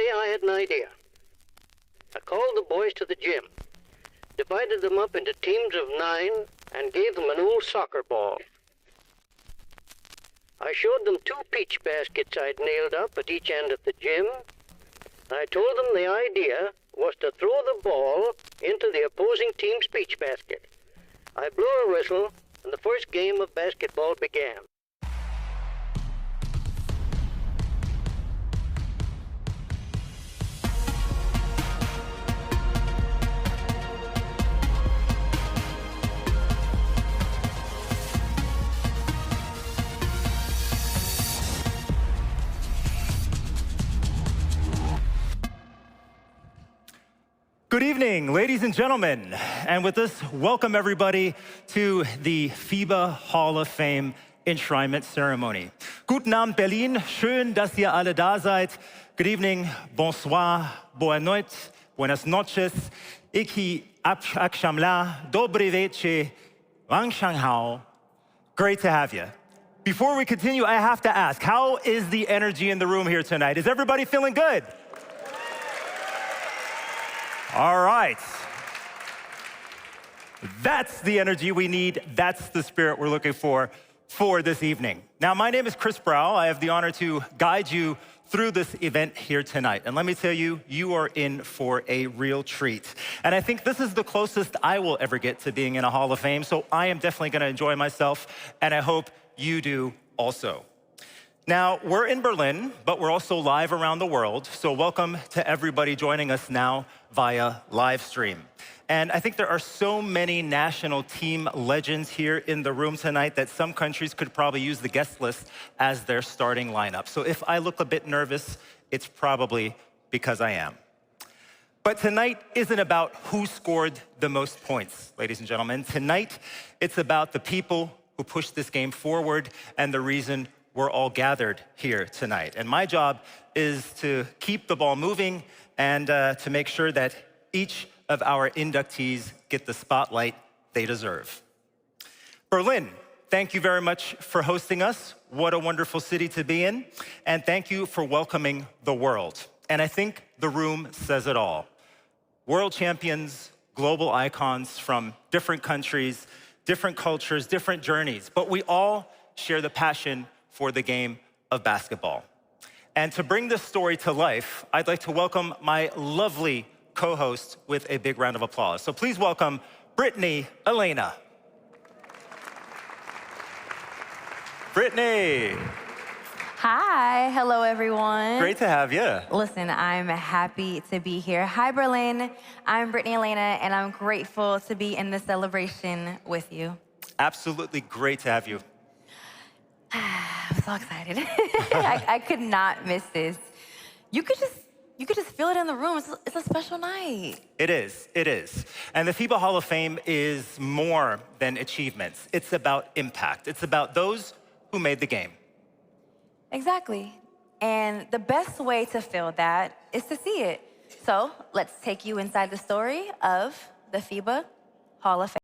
day I had an idea. I called the boys to the gym, divided them up into teams of 9, and gave them an old soccer ball. I showed them 2 peach baskets I'd nailed up at each end of the gym. I told them the idea was to throw the ball into the opposing team's peach basket. I blew a whistle, and the first game of basketball began. Good evening, ladies and gentlemen. And with this, welcome everybody to the Fiba Hall of Fame Enshrinement Ceremony. Guten Abend, Berlin. Schön, dass ihr alle da seid. Good evening, bonsoir, boa noite, buenas noches, iki akshamla, dobry večer, wang shanghao. Great to have you. Before we continue, I have to ask, how is the energy in the room here tonight? Is everybody feeling good? All right. That's the energy we need. That's the spirit we're looking for this evening. Now, my name is Chris Brow. I have the honor to guide you through this event here tonight. And let me tell you, you are in for a real treat. And I think this is the closest I will ever get to being in a Hall of Fame, so I am definitely going to enjoy myself, and I hope you do also. Now, we're in Berlin, but we're also live around the world, so welcome to everybody joining us now via live stream. And I think there are so many national team legends here in the room tonight that some countries could probably use the guest list as their starting lineup. So if I look a bit nervous, it's probably because I am. But tonight isn't about who scored the most points, ladies and gentlemen. Tonight, it's about the people who pushed this game forward and the reason we're all gathered here tonight. And my job is to keep the ball moving and to make sure that each of our inductees get the spotlight they deserve. Berlin, thank you very much for hosting us. What a wonderful city to be in. And thank you for welcoming the world. And I think the room says it all. World champions, global icons from different countries, different cultures, different journeys, but we all share the passion for the game of basketball. And to bring this story to life, I'd like to welcome my lovely co-host with a big round of applause. So please welcome Brittany Elena. Brittany. Hi, hello everyone. Great to have you. Listen, I'm happy to be here. Hi Berlin, I'm Brittany Elena, and I'm grateful to be in this celebration with you. Absolutely great to have you. I'm so excited. I could not miss this. You could just feel it in the room. It's a special night. It is, it is. And the FIBA Hall of Fame is more than achievements. It's about impact. It's about those who made the game. Exactly. And the best way to feel that is to see it. So let's take you inside the story of the FIBA Hall of Fame.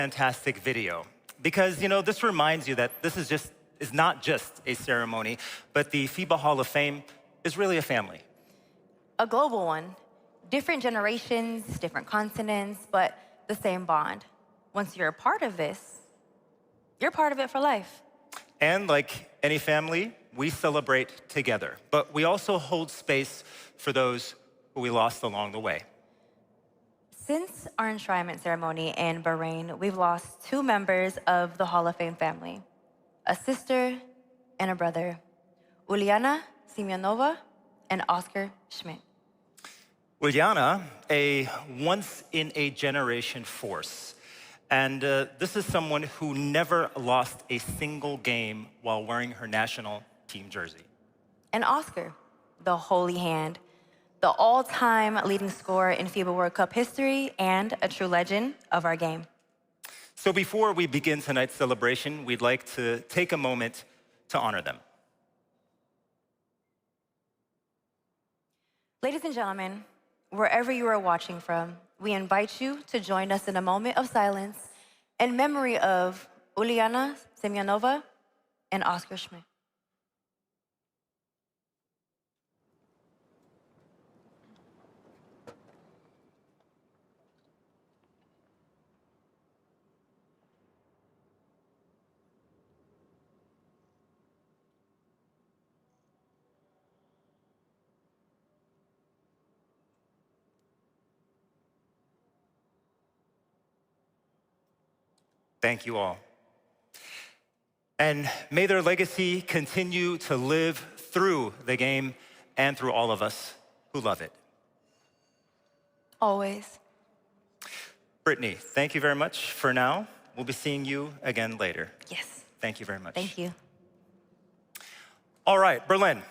Fantastic video, because this reminds you that this is not just a ceremony, but the FIBA Hall of Fame is really a family. A global one. Different generations, different continents, but the same bond. Once you're a part of this, you're part of it for life. And like any family, we celebrate together, but we also hold space for those who we lost along the way. Since our enshrinement ceremony in Bahrain, we've lost 2 members of the Hall of Fame family, a sister and a brother, Uliana Semyonova and Oscar Schmidt. Uliana, a once-in-a-generation force. And this is someone who never lost a single game while wearing her national team jersey. And Oscar, the holy hand, the all-time leading scorer in FIBA World Cup history and a true legend of our game. So before we begin tonight's celebration, we'd like to take a moment to honor them. Ladies and gentlemen, wherever you are watching from, we invite you to join us in a moment of silence in memory of Uliana Semyonova and Oscar Schmidt. Thank you all. And may their legacy continue to live through the game and through all of us who love it. Always. Brittany, thank you very much for now. We'll be seeing you again later. Yes. Thank you very much. Thank you. All right, Berlin.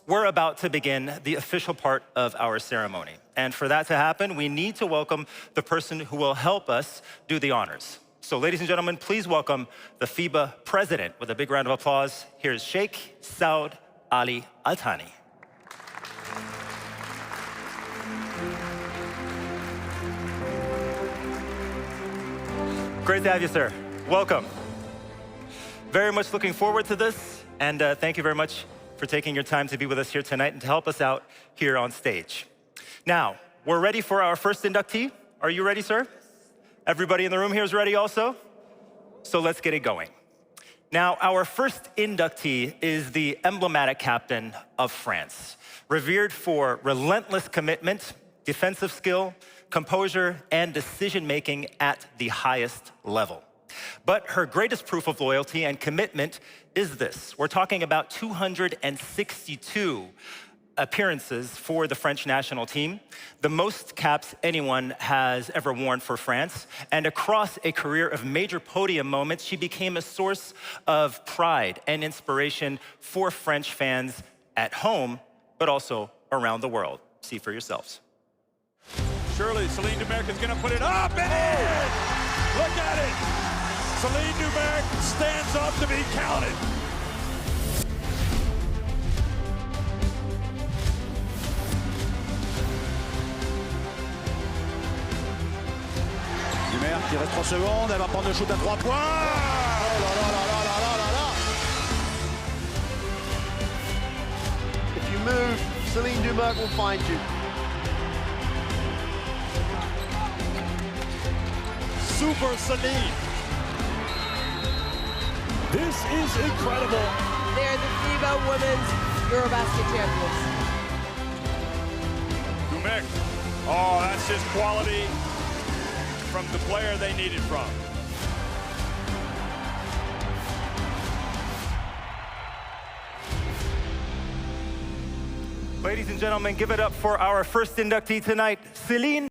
We're about to begin the official part of our ceremony. And for that to happen, we need to welcome the person who will help us do the honors. So ladies and gentlemen, please welcome the FIBA president with a big round of applause. Here's Sheikh Saud Ali Al Thani. Great to have you, sir. Welcome. Very much looking forward to this, and thank you very much for taking your time to be with us here tonight and to help us out here on stage. Now, we're ready for our first inductee. Are you ready, sir? Everybody in the room here is ready also? So let's get it going. Now, our first inductee is the emblematic captain of France, revered for relentless commitment, defensive skill, composure, and decision-making at the highest level. But her greatest proof of loyalty and commitment is this. We're talking about 262 appearances for the French national team, the most caps anyone has ever worn for France. And across a career of major podium moments, she became a source of pride and inspiration for French fans at home, but also around the world. See for yourselves. Surely Céline Dumerc is going to put it up and in! Look at it! Céline Dumerc stands up to be counted. Dumerc qui reste 3 secondes, elle va prendre le shoot à 3 points. Oh là là là là là là là là. If you move, Céline Dumerc will find you. Super Céline. This is incredible. They're the FIBA Women's Eurobasket champions. Dumerc. Oh, that's just quality from the player they needed from. Ladies and gentlemen, give it up for our first inductee tonight, Céline.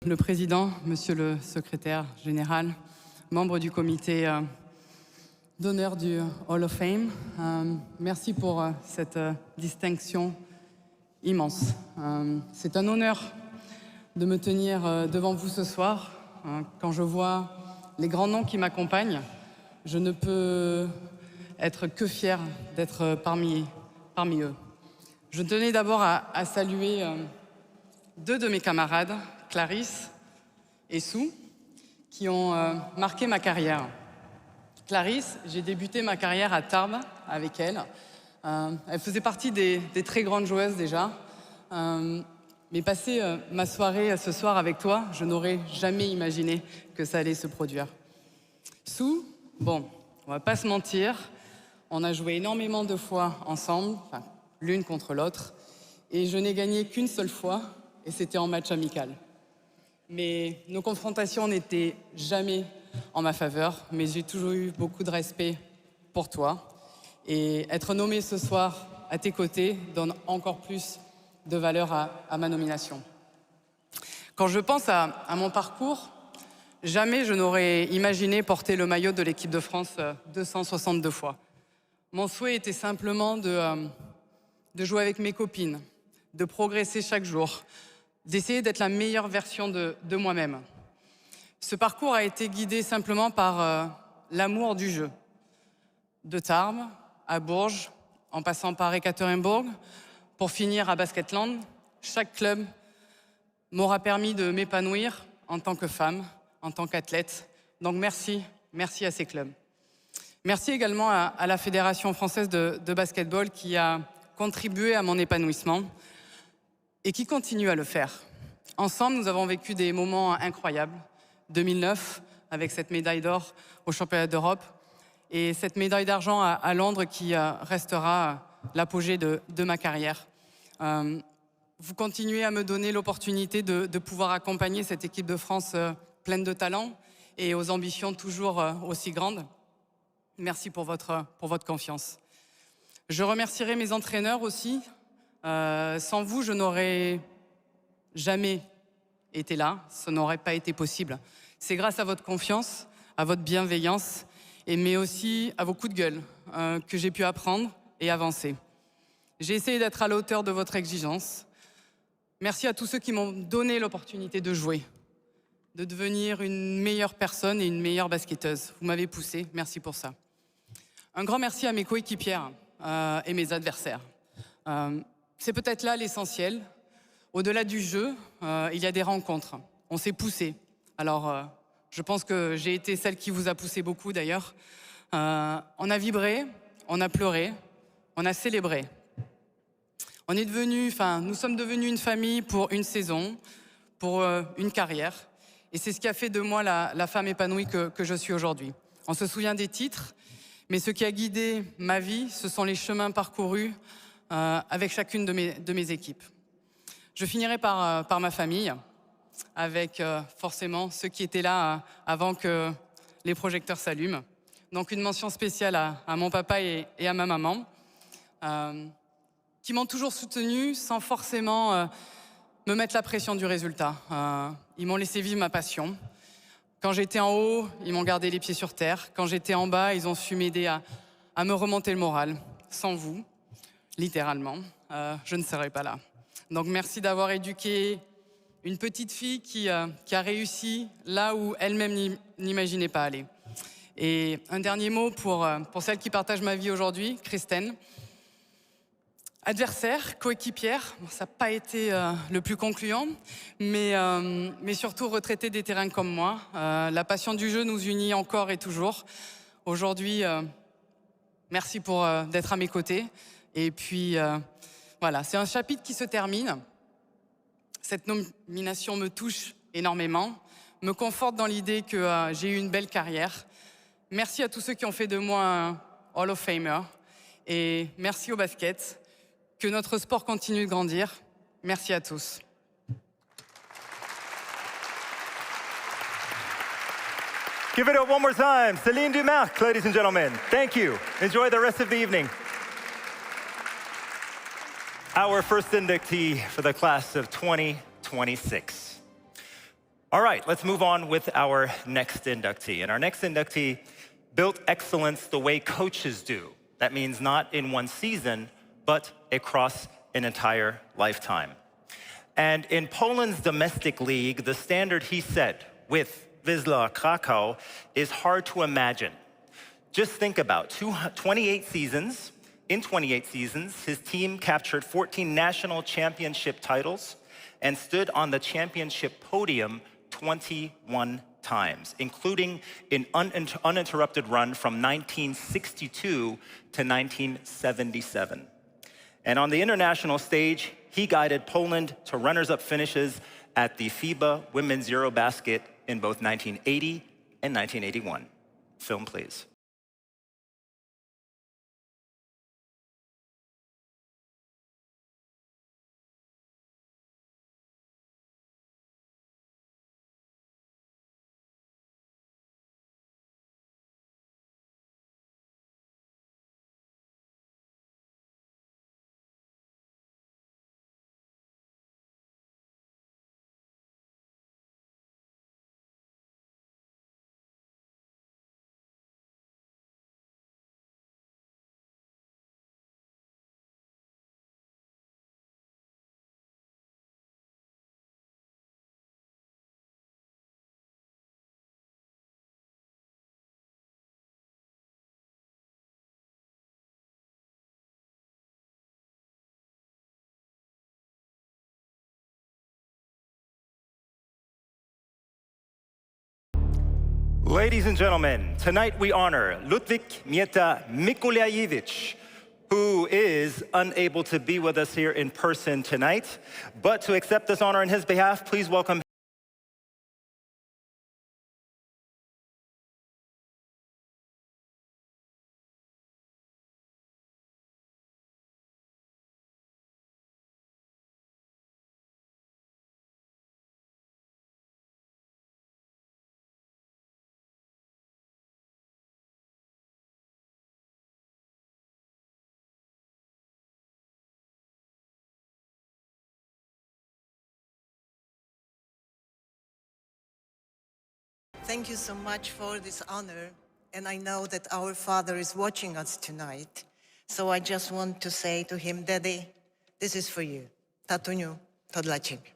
Le président, monsieur le secrétaire général, membre du comité d'honneur du Hall of Fame, merci pour cette distinction immense. C'est un honneur de me tenir devant vous ce soir. Quand je vois les grands noms qui m'accompagnent, je ne peux être que fier d'être parmi eux. Je tenais d'abord à saluer deux de mes camarades, Clarice et Sue, qui ont marqué ma carrière. Clarice, j'ai débuté ma carrière à Tarbes avec elle. Elle faisait partie des très grandes joueuses déjà. Mais passer ma soirée ce soir avec toi, je n'aurais jamais imaginé que ça allait se produire. Sue, bon, on va pas se mentir, on a joué énormément de fois ensemble, enfin, l'une contre l'autre, et je n'ai gagné qu'une seule fois, et c'était en match amical. Mais nos confrontations n'étaient jamais en ma faveur, mais j'ai toujours eu beaucoup de respect pour toi. Et être nommé ce soir à tes côtés donne encore plus de valeur à ma nomination. Quand je pense à mon parcours, jamais je n'aurais imaginé porter le maillot de l'équipe de France 262 fois. Mon souhait était simplement de jouer avec mes copines, de progresser chaque jour, d'essayer d'être la meilleure version de moi-même. Ce parcours a été guidé simplement par l'amour du jeu. De Tarbes à Bourges, en passant par Ekaterinbourg, pour finir à Basketland, chaque club m'aura permis de m'épanouir en tant que femme, en tant qu'athlète. Donc merci à ces clubs. Merci également à la Fédération française de basketball qui a contribué à mon épanouissement et qui continue à le faire. Ensemble, nous avons vécu des moments incroyables. 2009, avec cette médaille d'or au championnat d'Europe, et cette médaille d'argent à Londres qui restera l'apogée de ma carrière. Vous continuez à me donner l'opportunité de pouvoir accompagner cette équipe de France pleine de talent et aux ambitions toujours aussi grandes. Merci pour votre confiance. Je remercierai mes entraîneurs aussi. Sans vous, je n'aurais jamais été là. Ça n'aurait pas été possible. C'est grâce à votre confiance, à votre bienveillance, mais aussi à vos coups de gueule que j'ai pu apprendre et avancer. J'ai essayé d'être à la hauteur de votre exigence. Merci à tous ceux qui m'ont donné l'opportunité de jouer, de devenir une meilleure personne et une meilleure basketteuse. Vous m'avez poussé, merci pour ça. Un grand merci à mes coéquipières et mes adversaires. C'est peut-être là l'essentiel. Au-delà du jeu, il y a des rencontres. On s'est poussé. Alors, je pense que j'ai été celle qui vous a poussé beaucoup d'ailleurs. On a vibré, on a pleuré, on a célébré. Nous sommes devenus une famille pour une saison, pour une carrière. Et c'est ce qui a fait de moi la femme épanouie que je suis aujourd'hui. On se souvient des titres, mais ce qui a guidé ma vie, ce sont les chemins parcourus avec chacune de mes équipes. Je finirai par ma famille, avec forcément ceux qui étaient là avant que les projecteurs s'allument. Donc une mention spéciale à mon papa et à ma maman, qui m'ont toujours soutenu sans forcément me mettre la pression du résultat. Ils m'ont laissé vivre ma passion. Quand j'étais en haut, ils m'ont gardé les pieds sur terre. Quand j'étais en bas, ils ont su m'aider à me remonter le moral. Sans vous, littéralement, je ne serais pas là. Donc merci d'avoir éduqué une petite fille qui a réussi là où elle-même n'imaginait pas aller. Et un dernier mot pour celle qui partage ma vie aujourd'hui, Christine. Adversaire, coéquipière, ça n'a pas été le plus concluant, mais surtout retraitée des terrains comme moi. La passion du jeu nous unit encore et toujours. Aujourd'hui, merci pour d'être à mes côtés. Et puis, voilà, c'est un chapitre qui se termine. Cette nomination me touche énormément, me conforte dans l'idée que j'ai eu une belle carrière. Merci à tous ceux qui ont fait de moi un Hall of Famer. Et merci au basket. Que notre sport continue de grandir. Merci à tous. Give it up one more time. Céline Dumerc, ladies and gentlemen. Thank you. Enjoy the rest of the evening. Our first inductee for the class of 2026. All right, let's move on with our next inductee. And our next inductee built excellence the way coaches do. That means not in one season, but across an entire lifetime. And in Poland's domestic league, the standard he set with Wisła Krakow is hard to imagine. Just think about 28 seasons. In 28 seasons, his team captured 14 national championship titles and stood on the championship podium 21 times, including an uninterrupted run from 1962 to 1977. And on the international stage, he guided Poland to runners-up finishes at the Fiba Women's Eurobasket in both 1980 and 1981. Film, please. Ladies and gentlemen, tonight we honor Ludwik Miętta-Mikołajewicz, who is unable to be with us here in person tonight. But to accept this honor on his behalf, please welcome Thank you so much for this honor. And I know that our father is watching us tonight. So I just want to say to him, Daddy, this is for you. Tatunyu, to dla ciebie.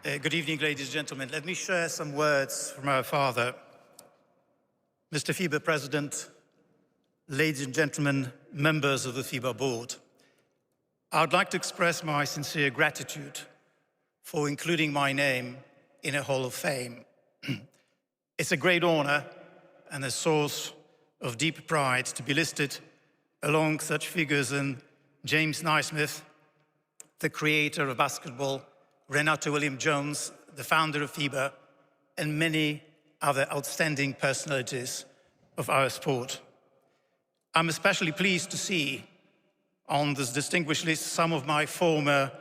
Good evening, ladies and gentlemen. Let me share some words from our father. Mr. FIBA President, ladies and gentlemen, members of the FIBA board, I would like to express my sincere gratitude for including my name in a Hall of Fame. It's a great honor and a source of deep pride to be listed along such figures as James Naismith, the creator of basketball, Renato Williams-Jones, the founder of FIBA, and many other outstanding personalities of our sport. I'm especially pleased to see on this distinguished list some of my former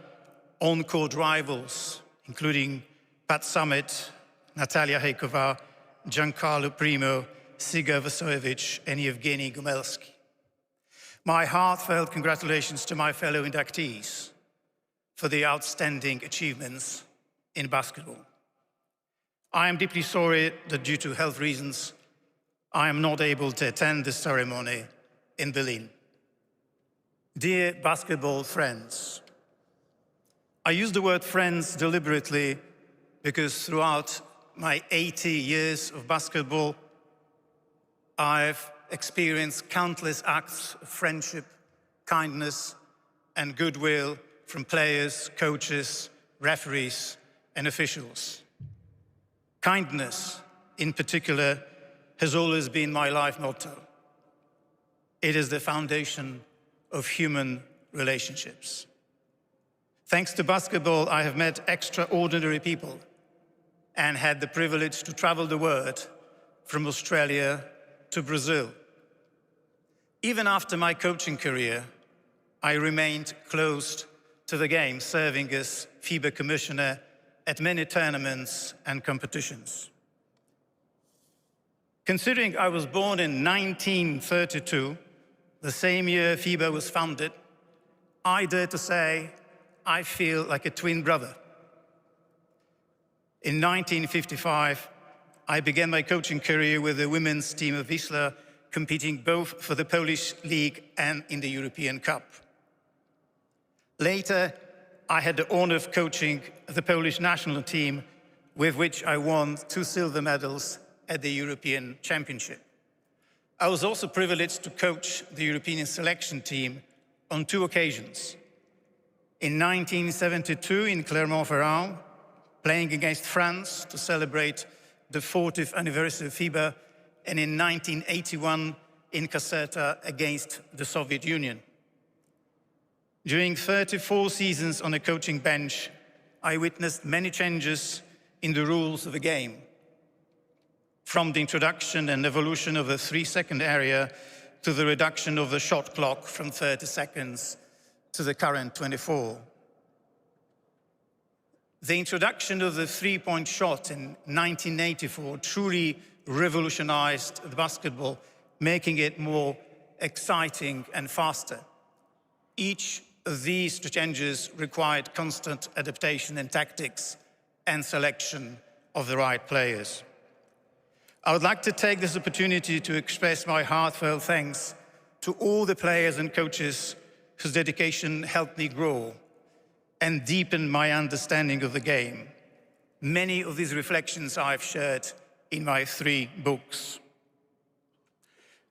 on-court rivals, including Pat Summitt, Natalia Hejkova, Giancarlo Primo, Siga Vasojevic, and Evgeny Gomelsky. My heartfelt congratulations to my fellow inductees for their outstanding achievements in basketball. I am deeply sorry that due to health reasons, I am not able to attend this ceremony in Berlin. Dear basketball friends, I use the word friends deliberately because throughout my 80 years of basketball, I've experienced countless acts of friendship, kindness, and goodwill from players, coaches, referees, and officials. Kindness, in particular, has always been my life motto. It is the foundation of human relationships. Thanks to basketball, I have met extraordinary people and had the privilege to travel the world from Australia to Brazil. Even after my coaching career, I remained close to the game, serving as FIBA commissioner at many tournaments and competitions. Considering I was born in 1932, the same year FIBA was founded, I dare to say I feel like a twin brother. In 1955, I began my coaching career with the women's team of Wisła competing both for the Polish League and in the European Cup. Later, I had the honor of coaching the Polish national team, with which I won 2 silver medals at the European Championship. I was also privileged to coach the European selection team on 2 occasions. In 1972 in Clermont-Ferrand, playing against France to celebrate the 40th anniversary of Fiba, and in 1981 in Caserta against the Soviet Union. During 34 seasons on a coaching bench, I witnessed many changes in the rules of the game, from the introduction and evolution of the 3-second area to the reduction of the shot clock from 30 seconds to the current 24. The introduction of the 3-point shot in 1984 truly revolutionized the basketball, making it more exciting and faster. Each of these changes required constant adaptation in tactics and selection of the right players. I would like to take this opportunity to express my heartfelt thanks to all the players and coaches whose dedication helped me grow and deepen my understanding of the game. Many of these reflections I've shared in my 3 books.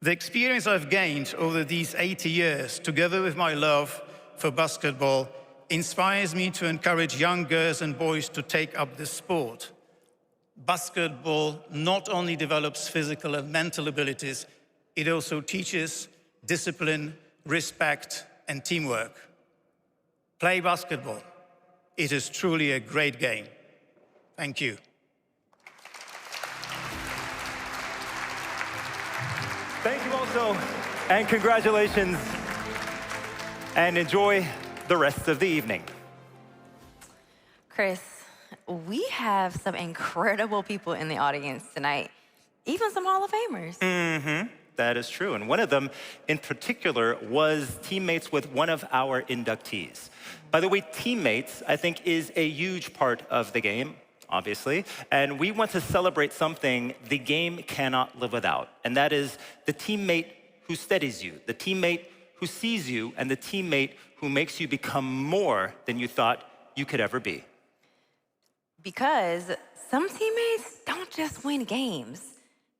The experience I've gained over these 80 years, together with my love for basketball, inspires me to encourage young girls and boys to take up this sport. Basketball not only develops physical and mental abilities, it also teaches discipline, respect, and teamwork. Play basketball. It is truly a great game. Thank you. Thank you also, and congratulations, and enjoy the rest of the evening. Chris, we have some incredible people in the audience tonight, even some Hall of Famers. That is true, and one of them in particular was teammates with one of our inductees. By the way, teammates, I think, is a huge part of the game, obviously, and we want to celebrate something the game cannot live without, and that is the teammate who steadies you, the teammate who sees you, and the teammate who makes you become more than you thought you could ever be. Because some teammates don't just win games.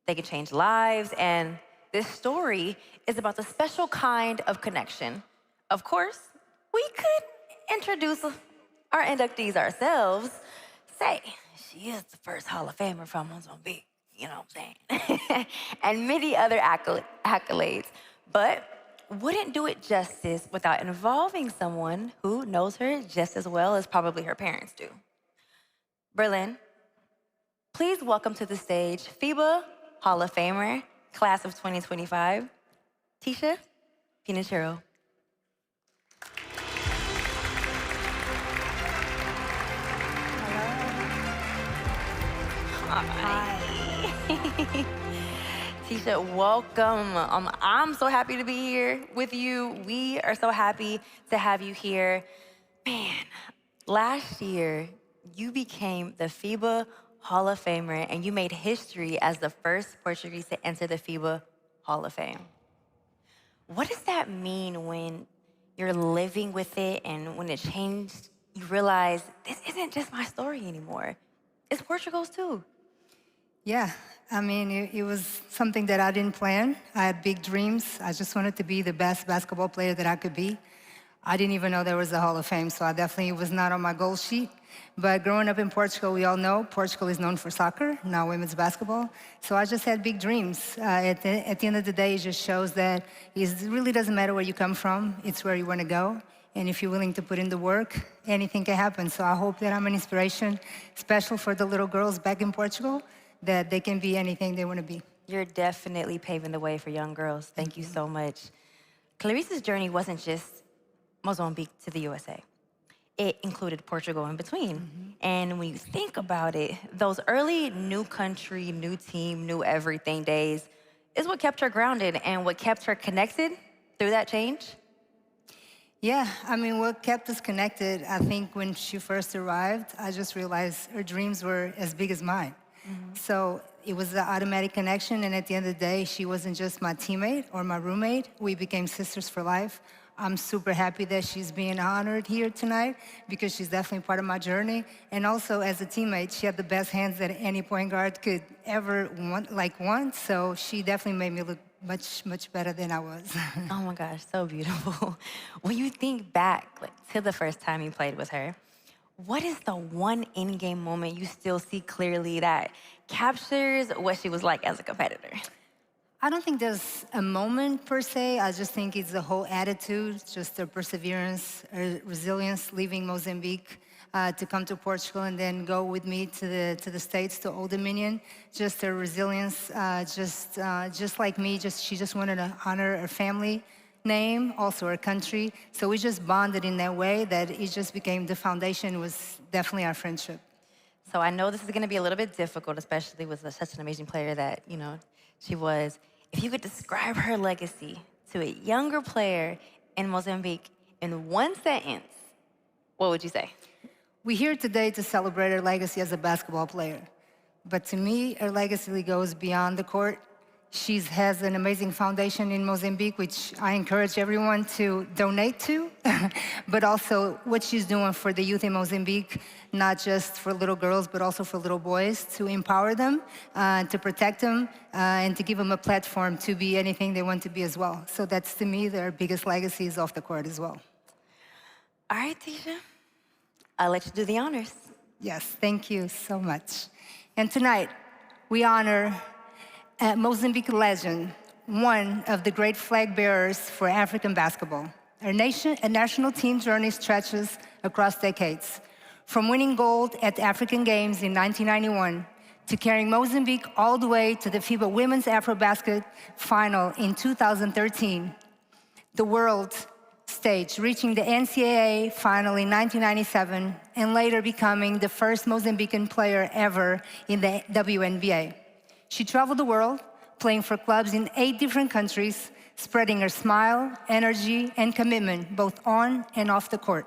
They can change lives, and this story is about the special kind of connection. Of course, we could introduce our inductees ourselves. Say, she is the first Hall of Famer from Mozambique, you know what I'm saying? And many other accolades. But wouldn't do it justice without involving someone who knows her just as well as probably her parents do. Berlin, please welcome to the stage FIBA Hall of Famer, class of 2025, Tisha Pinachero. Hi. Tisha, welcome. I'm so happy to be here with you. We are so happy to have you here. Man, last year, you became the FIBA Hall of Famer, and you made history as the first Portuguese to enter the FIBA Hall of Fame. What does that mean when you're living with it and when it changed, you realize this isn't just my story anymore? It's Portugal's too. Yeah, I mean, it was something that I didn't plan. I had big dreams. I just wanted to be the best basketball player that I could be. I didn't even know there was a Hall of Fame, so I definitely was not on my goal sheet. But growing up in Portugal, we all know Portugal is known for soccer, now women's basketball. So I just had big dreams. At the end of the day, it just shows that it really doesn't matter where you come from, it's where you want to go. And if you're willing to put in the work, anything can happen. So I hope that I'm an inspiration, especially for the little girls back in Portugal, that they can be anything they want to be. You're definitely paving the way for young girls. Thank you so much. Clarice's journey wasn't just Mozambique to the USA. It included Portugal in between. And when you think about it, those early new country, new team, new everything days is what kept her grounded and what kept her connected through that change. Yeah, I mean, what kept us connected, I think when she first arrived, I just realized her dreams were as big as mine. So it was an automatic connection, and at the end of the day, she wasn't just my teammate or my roommate. We became sisters for life. I'm super happy that she's being honored here tonight because she's definitely part of my journey. And also, as a teammate, she had the best hands that any point guard could ever want. So she definitely made me look much, much better than I was. Oh my gosh, so beautiful. When you think back to the first time you played with her, what is the one in-game moment you still see clearly that captures what she was like as a competitor? I don't think there's a moment per se. I just think it's the whole attitude, just her perseverance, her resilience, leaving Mozambique to come to Portugal and then go with me to the States, to Old Dominion. Just her resilience, just like me, she just wanted to honor her family name, also her country. So we just bonded in that way that it just became the foundation, was definitely our friendship. So I know this is gonna be a little bit difficult, especially with such an amazing player that, she was. If you could describe her legacy to a younger player in Mozambique in one sentence, what would you say? We're here today to celebrate her legacy as a basketball player. But to me, her legacy goes beyond the court. She has an amazing foundation in Mozambique, which I encourage everyone to donate to, but also what she's doing for the youth in Mozambique, not just for little girls, but also for little boys, to empower them, to protect them, and to give them a platform to be anything they want to be as well. So that's, to me, their biggest legacy is off the court as well. All right, Tisha, I'll let you do the honors. Yes, thank you so much. And tonight, we honor a Mozambique legend, one of the great flag bearers for African basketball. Our national team journey stretches across decades, from winning gold at the African Games in 1991 to carrying Mozambique all the way to the Fiba Women's Afrobasket final in 2013, the world stage, reaching the NCAA final in 1997, and later becoming the first Mozambican player ever in the WNBA. She traveled the world, playing for clubs in 8 different countries, spreading her smile, energy, and commitment, both on and off the court.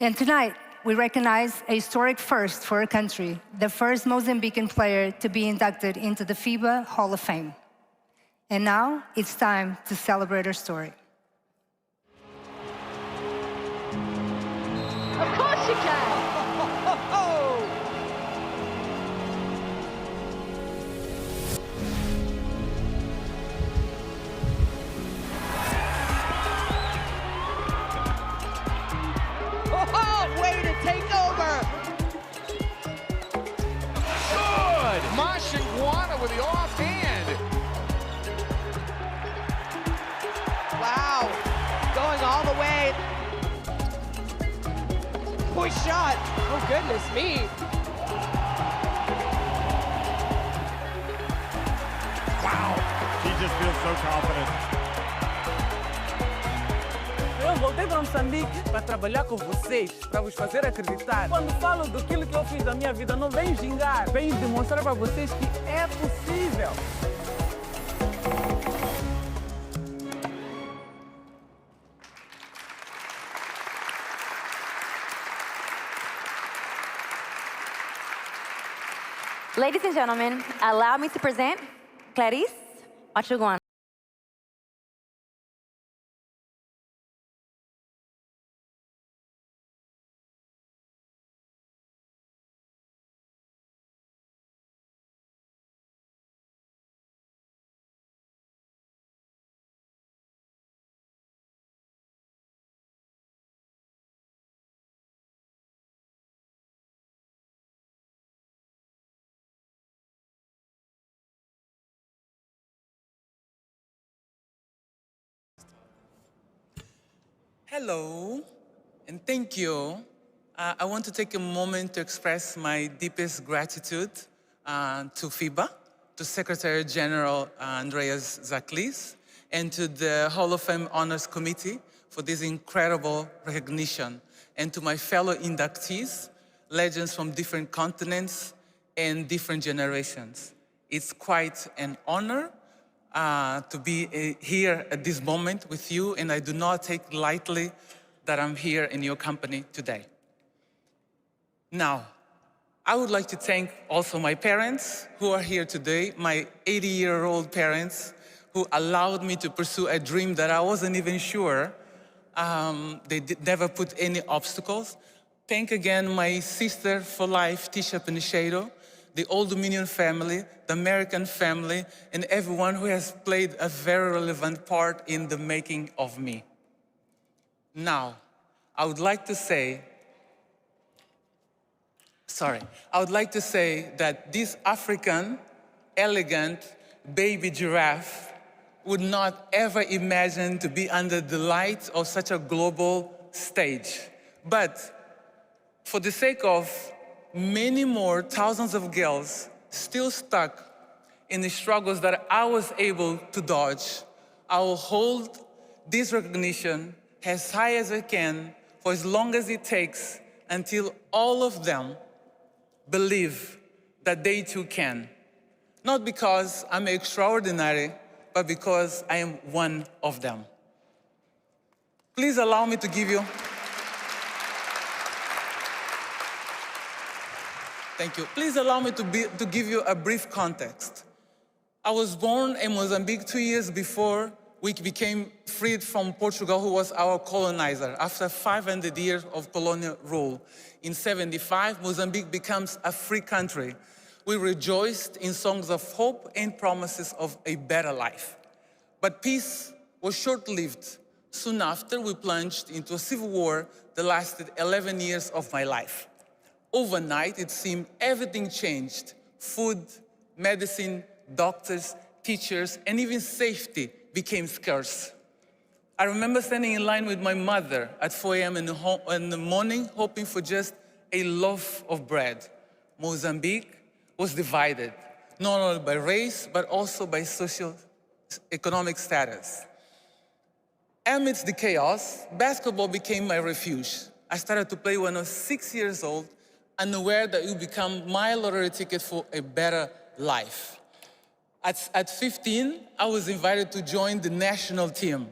And tonight, we recognize a historic first for her country, the first Mozambican player to be inducted into the FIBA Hall of Fame. And now, it's time to celebrate her story. Of course you can. Way to take over. Good. Machanguana with the offhand. Wow. Going all the way. Boy shot. Oh, goodness me. Wow. She just feels so confident. Eu voltei para Moçambique para trabalhar com vocês, para vos fazer acreditar. Quando falo daquilo que eu fiz da minha vida, não venho gingar, venho demonstrar para vocês que é possível. Ladies and gentlemen, allow me to present Clarice Machanguana. Hello, and thank you. I want to take a moment to express my deepest gratitude to FIBA, to Secretary General Andreas Zaklis, and to the Hall of Fame Honors Committee for this incredible recognition, and to my fellow inductees, legends from different continents and different generations. It's quite an honor to be here at this moment with you, and I do not take lightly that I'm here in your company today. Now, I would like to thank also my parents who are here today, my 80-year-old parents who allowed me to pursue a dream that I wasn't even sure. They never put any obstacles. Thank again my sister for life, Tisha Penicheiro, the Old Dominion family, the American family, and everyone who has played a very relevant part in the making of me. Now, I would like to say that this African, elegant baby giraffe would not ever imagine to be under the light of such a global stage. But for the sake of many more thousands of girls still stuck in the struggles that I was able to dodge, I will hold this recognition as high as I can for as long as it takes until all of them believe that they too can. Not because I'm extraordinary, but because I am one of them. Please allow me to give you... Thank you. Please allow me to give you a brief context. I was born in Mozambique 2 years before we became freed from Portugal, who was our colonizer. After 500 years of colonial rule, in 1975, Mozambique becomes a free country. We rejoiced in songs of hope and promises of a better life. But peace was short-lived. Soon after, we plunged into a civil war that lasted 11 years of my life. Overnight, it seemed everything changed. Food, medicine, doctors, teachers, and even safety became scarce. I remember standing in line with my mother at 4 a.m. in the morning, hoping for just a loaf of bread. Mozambique was divided, not only by race, but also by socio-economic status. Amidst the chaos, basketball became my refuge. I started to play when I was 6 years old, unaware that it would become my lottery ticket for a better life. At 15, I was invited to join the national team.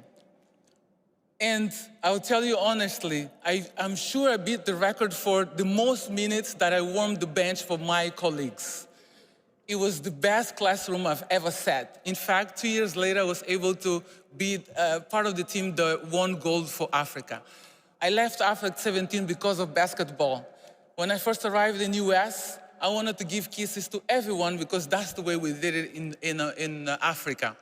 And I'll tell you honestly, I'm sure I beat the record for the most minutes that I warmed the bench for my colleagues. It was the best classroom I've ever sat. In fact, 2 years later, I was able to be part of the team that won gold for Africa. I left Africa at 17 because of basketball. When I first arrived in the US, I wanted to give kisses to everyone because that's the way we did it in Africa,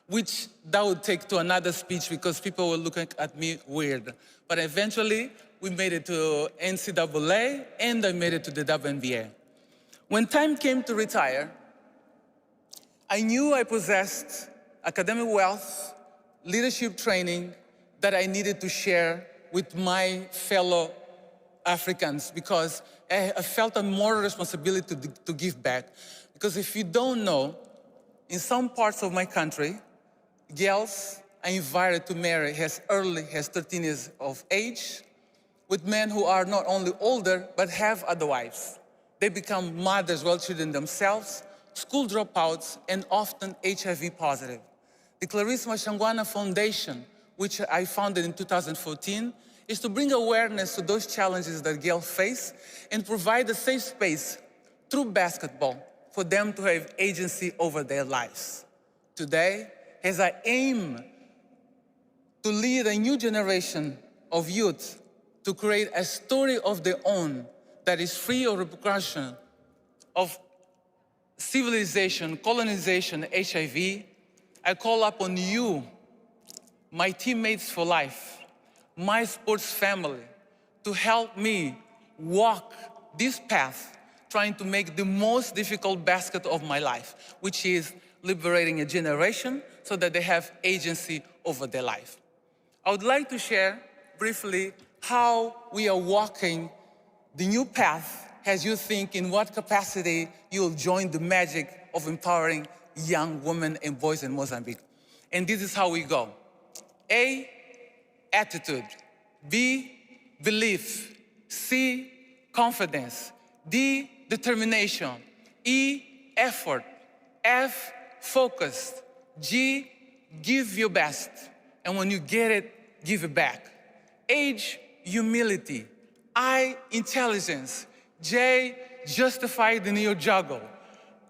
which that would take to another speech because people were looking at me weird. But eventually, we made it to NCAA, and I made it to the WNBA. When time came to retire, I knew I possessed academic wealth, leadership training that I needed to share with my fellow Africans because I felt a moral responsibility to give back. Because if you don't know, in some parts of my country, girls are invited to marry as early as 13 years of age with men who are not only older, but have other wives. They become mothers while children themselves, school dropouts, and often HIV positive. The Clarice Machanguana Foundation, which I founded in 2014, is to bring awareness to those challenges that girls face and provide a safe space through basketball for them to have agency over their lives. Today, as I aim to lead a new generation of youth to create a story of their own that is free of repercussion of civilization, colonization, HIV, I call upon you, my teammates for life, my sports family, to help me walk this path, trying to make the most difficult basket of my life, which is liberating a generation so that they have agency over their life. I would like to share briefly how we are walking the new path as you think in what capacity you'll join the magic of empowering young women and boys in Mozambique. And this is how we go. A, attitude. B, belief. C, confidence. D, determination. E, effort. F, focused. G, give your best. And when you get it, give it back. H, humility. I, intelligence. J, justified in your juggle.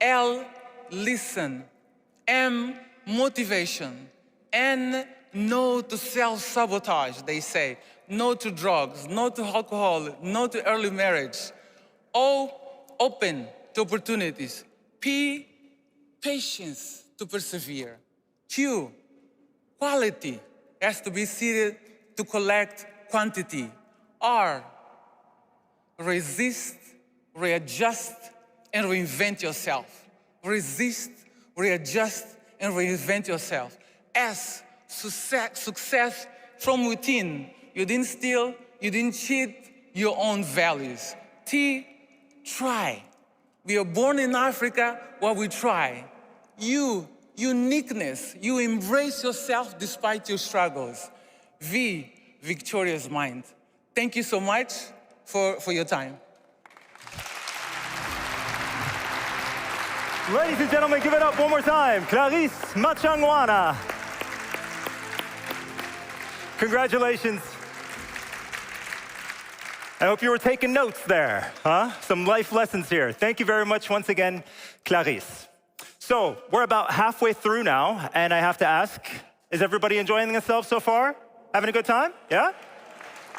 L, listen. M, motivation. N, no to self-sabotage, they say. No to drugs, no to alcohol, no to early marriage. O, open to opportunities. P, patience to persevere. Q, quality has to be seated to collect quantity. R, resist, readjust, and reinvent yourself. Resist, readjust, and reinvent yourself. S, success from within. You didn't steal, you didn't cheat, your own values. T, try. We are born in Africa while we try. U, uniqueness. You embrace yourself despite your struggles. V, victorious mind. Thank you so much for your time. Ladies and gentlemen, give it up one more time. Clarice Machanguana. Congratulations. I hope you were taking notes there, huh? Some life lessons here. Thank you very much once again, Clarice. So we're about halfway through now, and I have to ask, is everybody enjoying themselves so far? Having a good time? Yeah?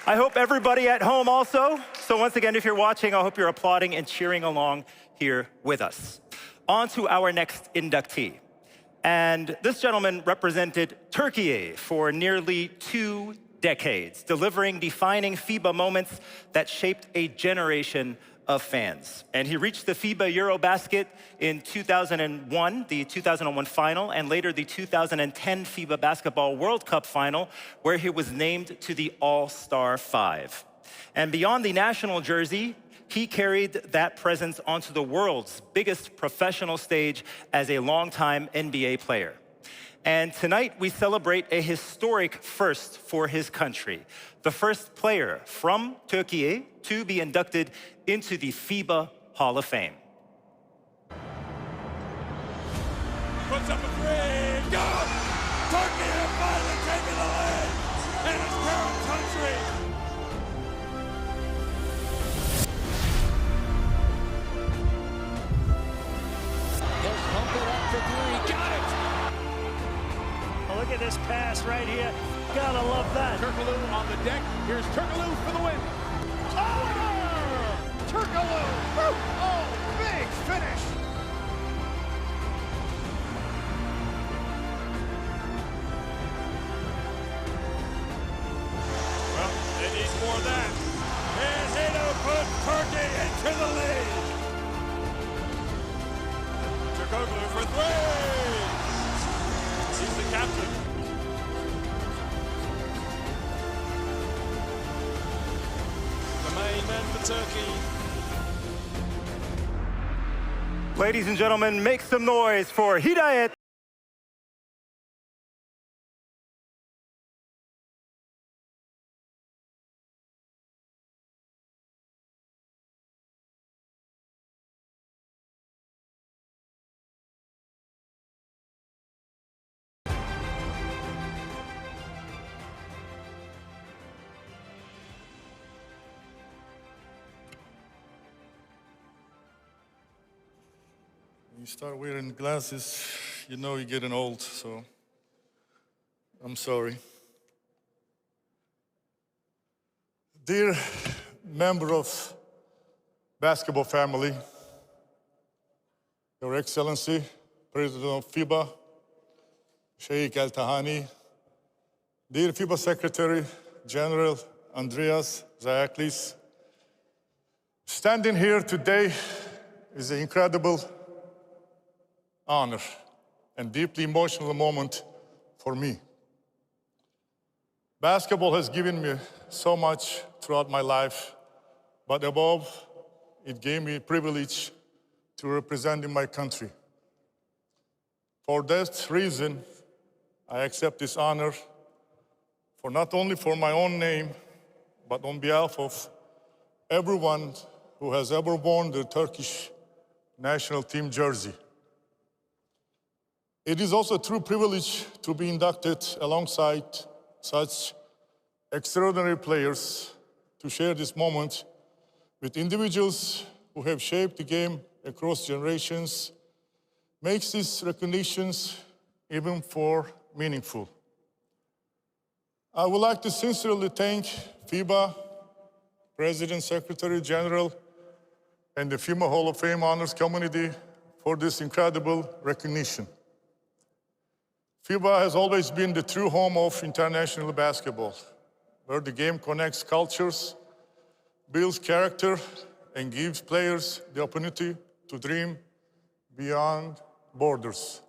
I hope everybody at home also. So once again, if you're watching, I hope you're applauding and cheering along here with us. On to our next inductee. And this gentleman represented Turkey for nearly 2 decades, delivering defining FIBA moments that shaped a generation of fans. And he reached the FIBA Eurobasket in 2001, the 2001 final, and later the 2010 FIBA Basketball World Cup final, where he was named to the All-Star 5. And beyond the national jersey, he carried that presence onto the world's biggest professional stage as a longtime NBA player. And tonight, we celebrate a historic first for his country. The first player from Turkey to be inducted into the FIBA Hall of Fame. Puts up a three, go! Turkey has finally taken the lead in his parent country. He'll pump it up for three, got it! Look at this pass right here. Gotta love that. Türkoğlu on the deck. Here's Türkoğlu for the win. Türkoğlu! Oh, big finish! Well, they need more of that. And Hidayet put Turkey into the lead. Türkoğlu for three. He's the captain. The main man for Turkey. Ladies and gentlemen, make some noise for Hidayet. You start wearing glasses, you know you're getting old, so I'm sorry. Dear member of basketball family, Your Excellency, President of FIBA, Sheikh Al-Tahani, dear FIBA Secretary General Andreas Zayaklis, standing here today is an incredible honor and deeply emotional moment for me. Basketball has given me so much throughout my life, but above, it gave me a privilege to represent my country. For that reason, I accept this honor for not only for my own name, but on behalf of everyone who has ever worn the Turkish national team jersey. It is also a true privilege to be inducted alongside such extraordinary players to share this moment with individuals who have shaped the game across generations makes these recognitions even more meaningful. I would like to sincerely thank FIBA, President, Secretary General, and the FIBA Hall of Fame Honors Community for this incredible recognition. FIBA has always been the true home of international basketball, where the game connects cultures, builds character, and gives players the opportunity to dream beyond borders.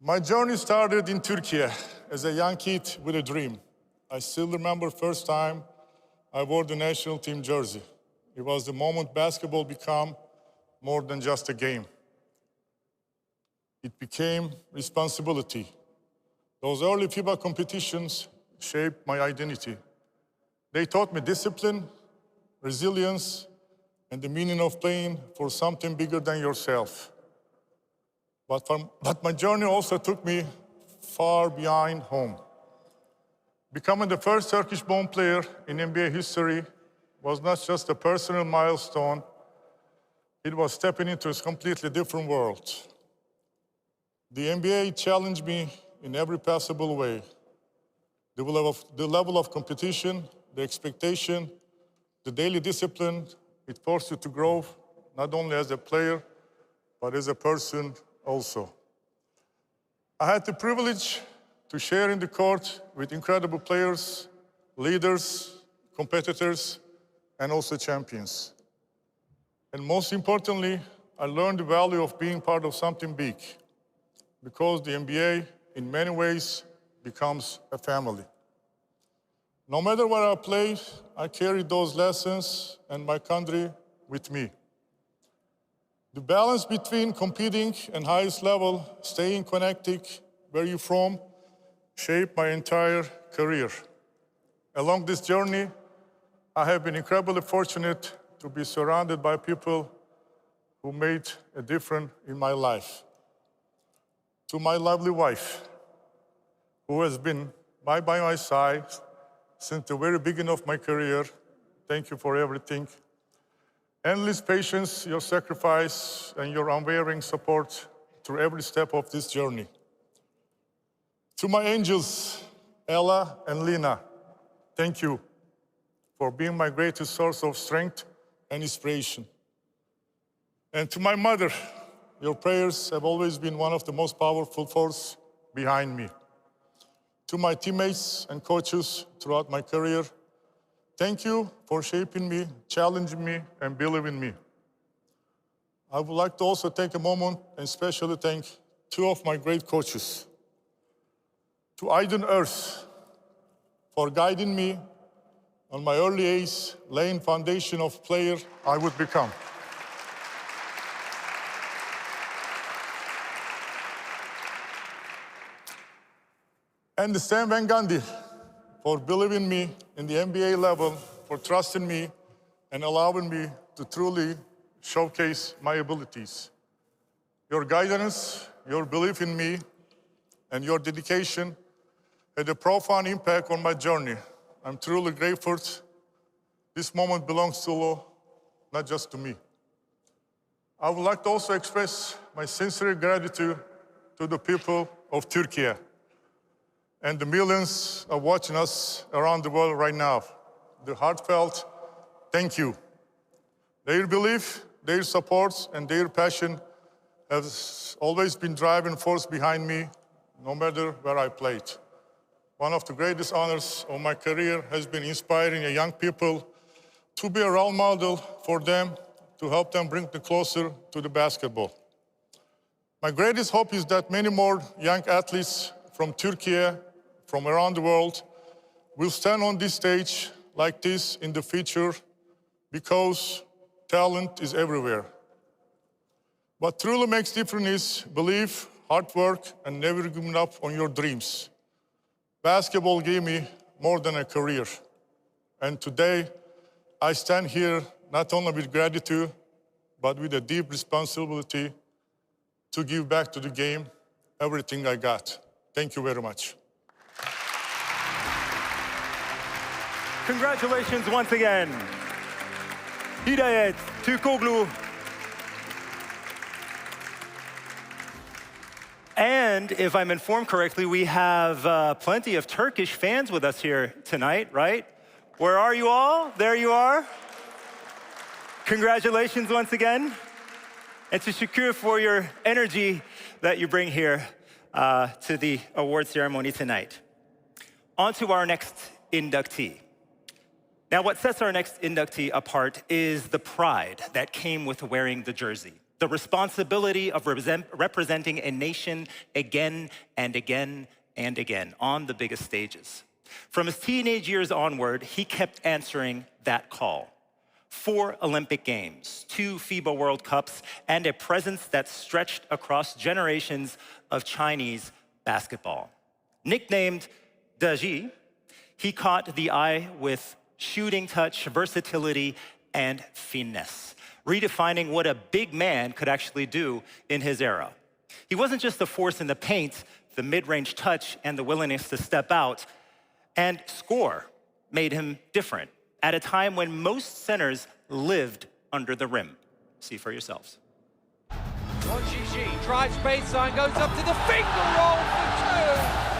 My journey started in Turkey as a young kid with a dream. I still remember the first time I wore the national team jersey. It was the moment basketball became more than just a game. It became responsibility. Those early FIBA competitions shaped my identity. They taught me discipline, resilience, and the meaning of playing for something bigger than yourself. But my journey also took me far behind home. Becoming the first Turkish-born player in NBA history was not just a personal milestone, it was stepping into a completely different world. The NBA challenged me in every possible way. The level of competition, the expectation, the daily discipline, it forced you to grow, not only as a player, but as a person also. I had the privilege to share in the court with incredible players, leaders, competitors, and also champions. And most importantly, I learned the value of being part of something big, because the NBA, in many ways, becomes a family. No matter where I played, I carried those lessons and my country with me. The balance between competing and highest level, staying connected, where you're from, shaped my entire career. Along this journey, I have been incredibly fortunate to be surrounded by people who made a difference in my life. To my lovely wife, who has been by my side since the very beginning of my career, thank you for everything. Endless patience, your sacrifice, and your unwavering support through every step of this journey. To my angels, Ella and Lina, thank you for being my greatest source of strength and inspiration. And to my mother, your prayers have always been one of the most powerful forces behind me. To my teammates and coaches throughout my career, thank you for shaping me, challenging me, and believing in me. I would like to also take a moment and especially thank two of my great coaches. To Aydın Earth, for guiding me on my early age, laying foundation of player I would become. And the Stan Van Gundy, for believing in me in the NBA level, for trusting me and allowing me to truly showcase my abilities. Your guidance, your belief in me, and your dedication had a profound impact on my journey. I'm truly grateful. This moment belongs to not just to me. I would like to also express my sincere gratitude to the people of Turkey and the millions are watching us around the world right now. The heartfelt thank you. Their belief, their support, and their passion has always been driving force behind me, no matter where I played. One of the greatest honors of my career has been inspiring young people to be a role model for them, to help them bring them closer to the basketball. My greatest hope is that many more young athletes from Turkey, from around the world, will stand on this stage like this in the future, because talent is everywhere. What truly makes difference is belief, hard work, and never giving up on your dreams. Basketball gave me more than a career. And today, I stand here not only with gratitude, but with a deep responsibility to give back to the game everything I got. Thank you very much. Congratulations once again. Hidayet Türkoğlu. And if I'm informed correctly, we have plenty of Turkish fans with us here tonight, right? Where are you all? There you are. Congratulations once again. And to Shakur for your energy that you bring here to the award ceremony tonight. On to our next inductee. Now, what sets our next inductee apart is the pride that came with wearing the jersey, the responsibility of representing a nation again and again and again on the biggest stages. From his teenage years onward, he kept answering that call. 4 Olympic Games, 2 FIBA World Cups, and a presence that stretched across generations of Chinese basketball. Nicknamed Zhizhi, he caught the eye with shooting touch, versatility, and finesse, redefining what a big man could actually do in his era. He wasn't just a force in the paint, the mid-range touch and the willingness to step out and score made him different at a time when most centers lived under the rim. See for yourselves. Wang Zhizhi drives baseline, goes up to the finger roll for 2.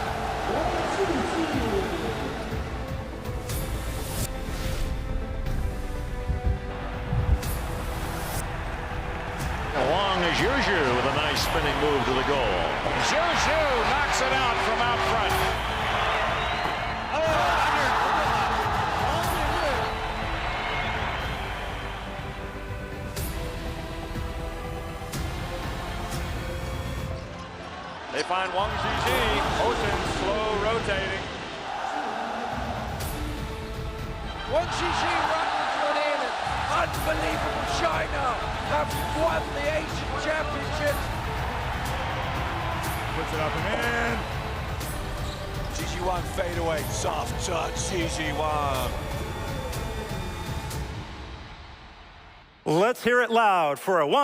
Wang Zhizhi with a nice spinning move to the goal. Zhizhi knocks it out from out front. They find Wang Zhizhi, motion, slow, rotating. Wang Zhizhi runs one in. Unbelievable. China have won the Asian Championship. Puts it up and in. Zhizhi Wang fadeaway, soft touch, Zhizhi Wang. Let's hear it loud for a Wang.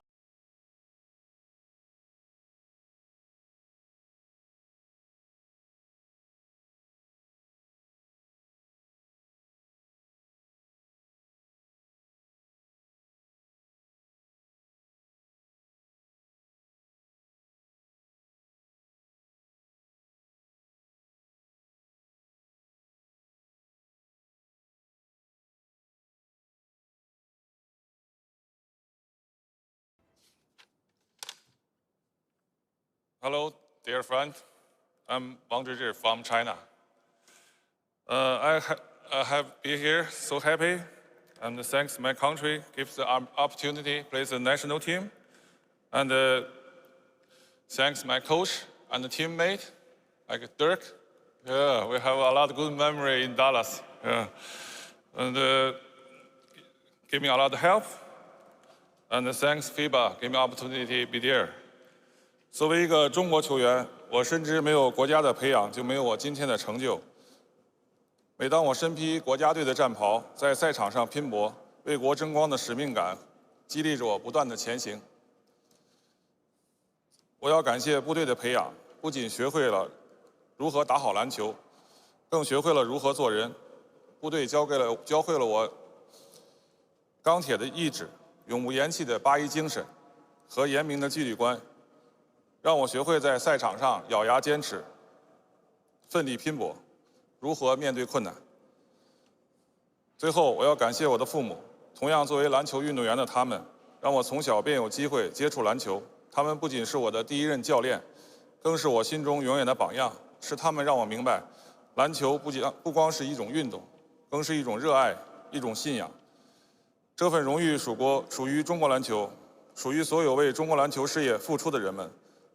Hello, dear friend. I'm Wang Zhizhi from China. I have been here so happy, and thanks my country gives the opportunity to play the national team, and thanks my coach and the teammate, like Dirk. Yeah, we have a lot of good memory in Dallas. Yeah, and give me a lot of help, and thanks FIBA give me opportunity to be there. 作为一个中国球员，我深知没有国家的培养，就没有我今天的成就。每当我身披国家队的战袍，在赛场上拼搏，为国争光的使命感，激励着我不断的前行。我要感谢部队的培养，不仅学会了如何打好篮球，更学会了如何做人。部队教会了我钢铁的意志、永不言弃的8-1精神和严明的纪律观。 让我学会在赛场上咬牙坚持、奋力拼搏，如何面对困难。最后，我要感谢我的父母，同样作为篮球运动员的他们，让我从小便有机会接触篮球。他们不仅是我的第一任教练，更是我心中永远的榜样。是他们让我明白，篮球不光是一种运动，更是一种热爱、一种信仰。这份荣誉属于中国篮球，属于所有为中国篮球事业付出的人们。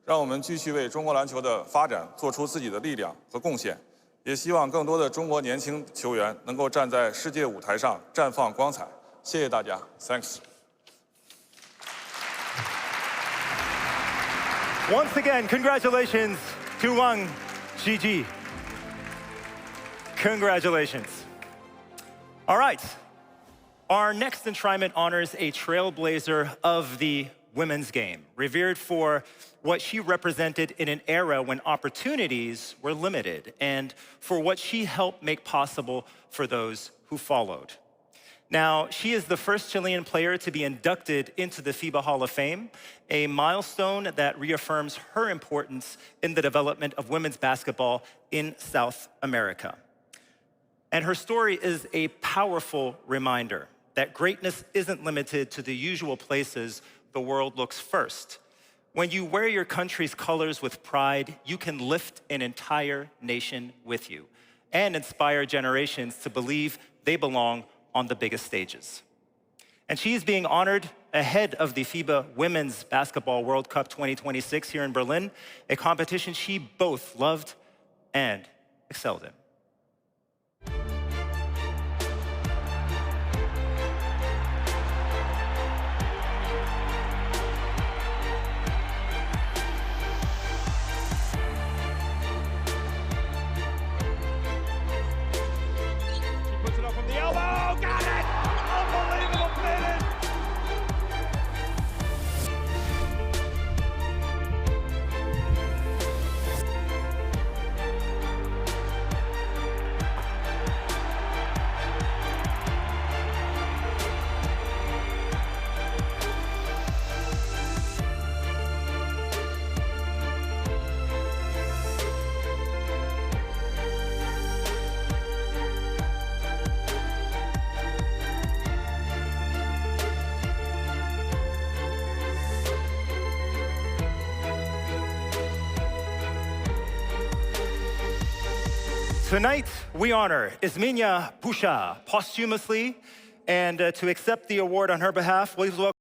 让我们继续为中国篮球的发展做出自己的力量和贡献，也希望更多的中国年轻球员能够站在世界舞台上绽放光彩。谢谢大家 ，Thanks。 Once again, congratulations to Wang Zhizhi. Congratulations. All right, our next enshrinement honors a trailblazer of the women's game, revered for what she represented in an era when opportunities were limited and for what she helped make possible for those who followed. Now, she is the first Chilean player to be inducted into the FIBA Hall of Fame, a milestone that reaffirms her importance in the development of women's basketball in South America. And her story is a powerful reminder that greatness isn't limited to the usual places the world looks first. When you wear your country's colors with pride, you can lift an entire nation with you and inspire generations to believe they belong on the biggest stages. And she's being honored ahead of the FIBA Women's Basketball World Cup 2026 here in Berlin, a competition she both loved and excelled in. Tonight, we honor Ismenia Pauchard posthumously, and to accept the award on her behalf, please welcome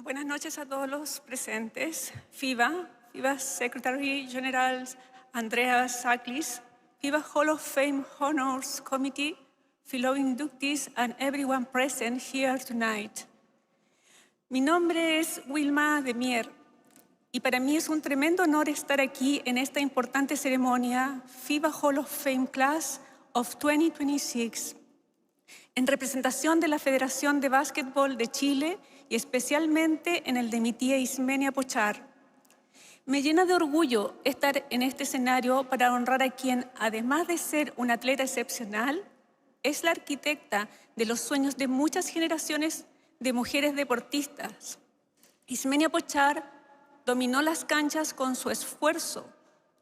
Buenas noches a todos los presentes. FIBA Secretary General Andrea Saklis, FIBA Hall of Fame Honors Committee, fellow inductees, and everyone present here tonight. Mi nombre es Wilma de Mier, y para mí es un tremendo honor estar aquí en esta importante ceremonia FIBA Hall of Fame Class of 2026, en representación de la Federación de Básquetbol de Chile y especialmente en el de mi tía Ismenia Pauchard. Me llena de orgullo estar en este escenario para honrar a quien, además de ser una atleta excepcional, es la arquitecta de los sueños de muchas generaciones de mujeres deportistas. Ismenia Pauchard dominó las canchas con su esfuerzo,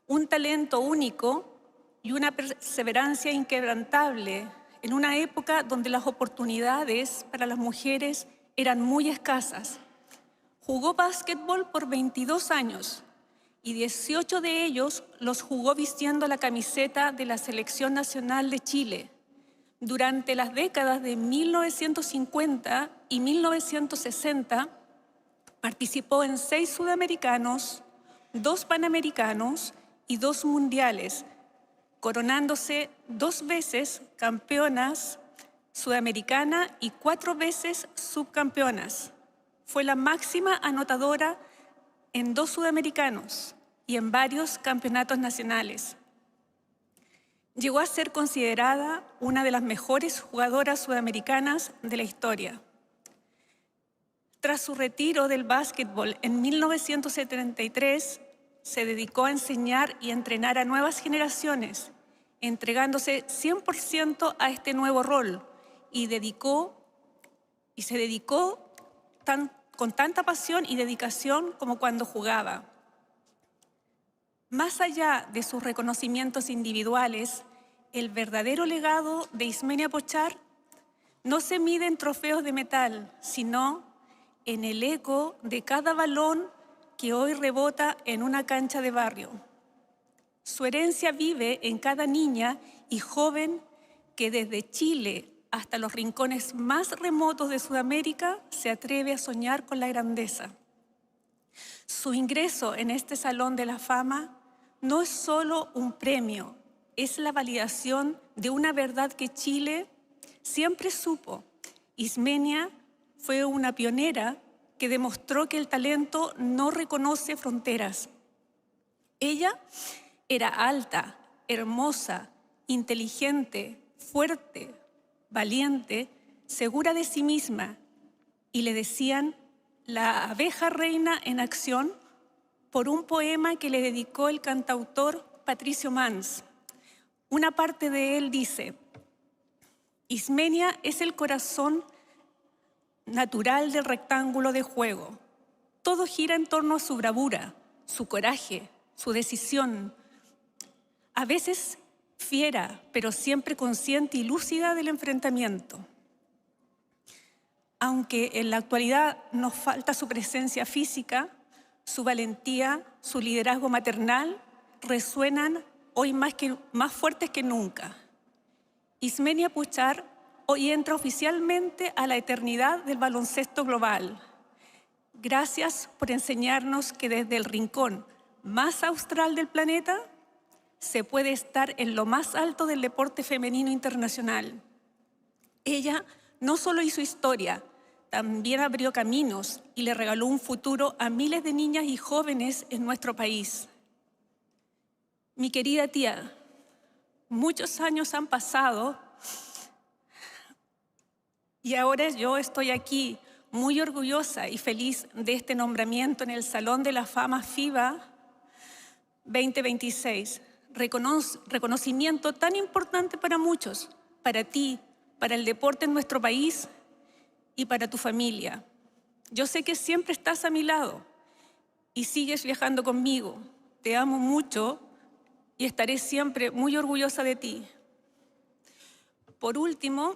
un talento único y una perseverancia inquebrantable en una época donde las oportunidades para las mujeres eran muy escasas. Jugó básquetbol por 22 años y 18 de ellos los jugó vistiendo la camiseta de la Selección Nacional de Chile. Durante las décadas de 1950 y 1960 participó en 6 sudamericanos, 2 panamericanos y 2 mundiales, coronándose 2 veces campeonas sudamericana y 4 veces subcampeonas. Fue la máxima anotadora en 2 sudamericanos y en varios campeonatos nacionales. Llegó a ser considerada una de las mejores jugadoras sudamericanas de la historia. Tras su retiro del básquetbol en 1973, se dedicó a enseñar y entrenar a nuevas generaciones, entregándose 100% a este nuevo rol, y se dedicó con tanta pasión y dedicación como cuando jugaba. Más allá de sus reconocimientos individuales, el verdadero legado de Ismenia Pauchard no se mide en trofeos de metal, sino en el eco de cada balón que hoy rebota en una cancha de barrio. Su herencia vive en cada niña y joven que desde Chile hasta los rincones más remotos de Sudamérica, se atreve a soñar con la grandeza. Su ingreso en este Salón de la Fama no es solo un premio, es la validación de una verdad que Chile siempre supo. Ismenia fue una pionera que demostró que el talento no reconoce fronteras. Ella era alta, hermosa, inteligente, fuerte, valiente, segura de sí misma, y le decían la abeja reina en acción por un poema que le dedicó el cantautor Patricio Mans. Una parte de él dice: Ismenia es el corazón natural del rectángulo de juego. Todo gira en torno a su bravura, su coraje, su decisión. A veces fiera, pero siempre consciente y lúcida del enfrentamiento. Aunque en la actualidad nos falta su presencia física, su valentía, su liderazgo maternal resuenan hoy más fuertes que nunca. Ismenia Pauchard hoy entra oficialmente a la eternidad del baloncesto global. Gracias por enseñarnos que desde el rincón más austral del planeta se puede estar en lo más alto del deporte femenino internacional. Ella no solo hizo historia, también abrió caminos y le regaló un futuro a miles de niñas y jóvenes en nuestro país. Mi querida tía, muchos años han pasado y ahora yo estoy aquí muy orgullosa y feliz de este nombramiento en el Salón de la Fama Fiba 2026. Reconocimiento tan importante para muchos, para ti, para el deporte en nuestro país y para tu familia. Yo sé que siempre estás a mi lado y sigues viajando conmigo. Te amo mucho y estaré siempre muy orgullosa de ti. Por último,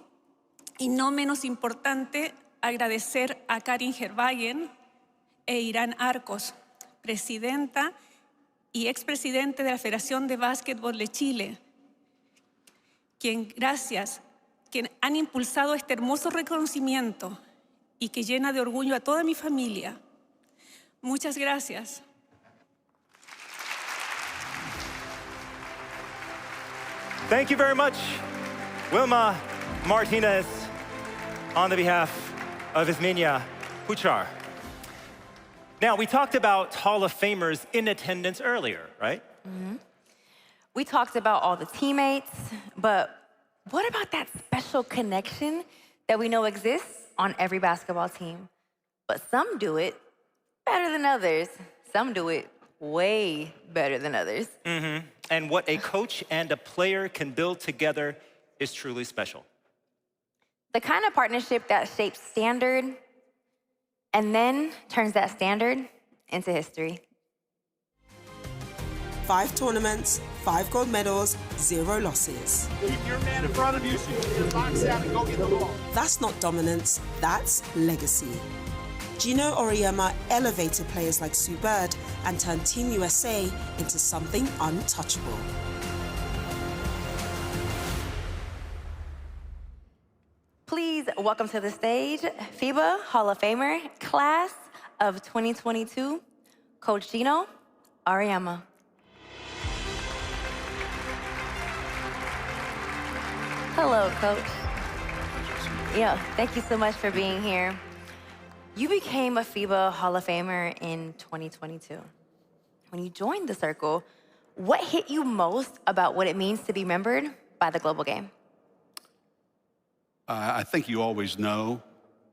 y no menos importante, agradecer a Karin Gerwagen e Irán Arcos, presidenta y expresidente de la Federación de Básquetbol de Chile, quien han impulsado este hermoso reconocimiento y que llena de orgullo a toda mi familia. Muchas gracias. Thank you very much, Wilma Martinez, on the behalf of Ismenia Pauchard. Now, we talked about Hall of Famers in attendance earlier, right? Mm-hmm. We talked about all the teammates, but what about that special connection that we know exists on every basketball team? But some do it better than others. Some do it way better than others. Mm-hmm. And what a coach and a player can build together is truly special. The kind of partnership that shapes standard and then turns that standard into history. 5 tournaments, 5 gold medals, 0 losses. Keep your man in front of you so you can just box out and go get the ball. That's not dominance, that's legacy. Gino Auriemma elevated players like Sue Bird and turned Team USA into something untouchable. Please welcome to the stage, FIBA Hall of Famer, class of 2022, Coach Gino Auriemma. Hello, Coach. Yeah, thank you so much for being here. You became a FIBA Hall of Famer in 2022. When you joined the circle, what hit you most about what it means to be remembered by the global game? I think you always know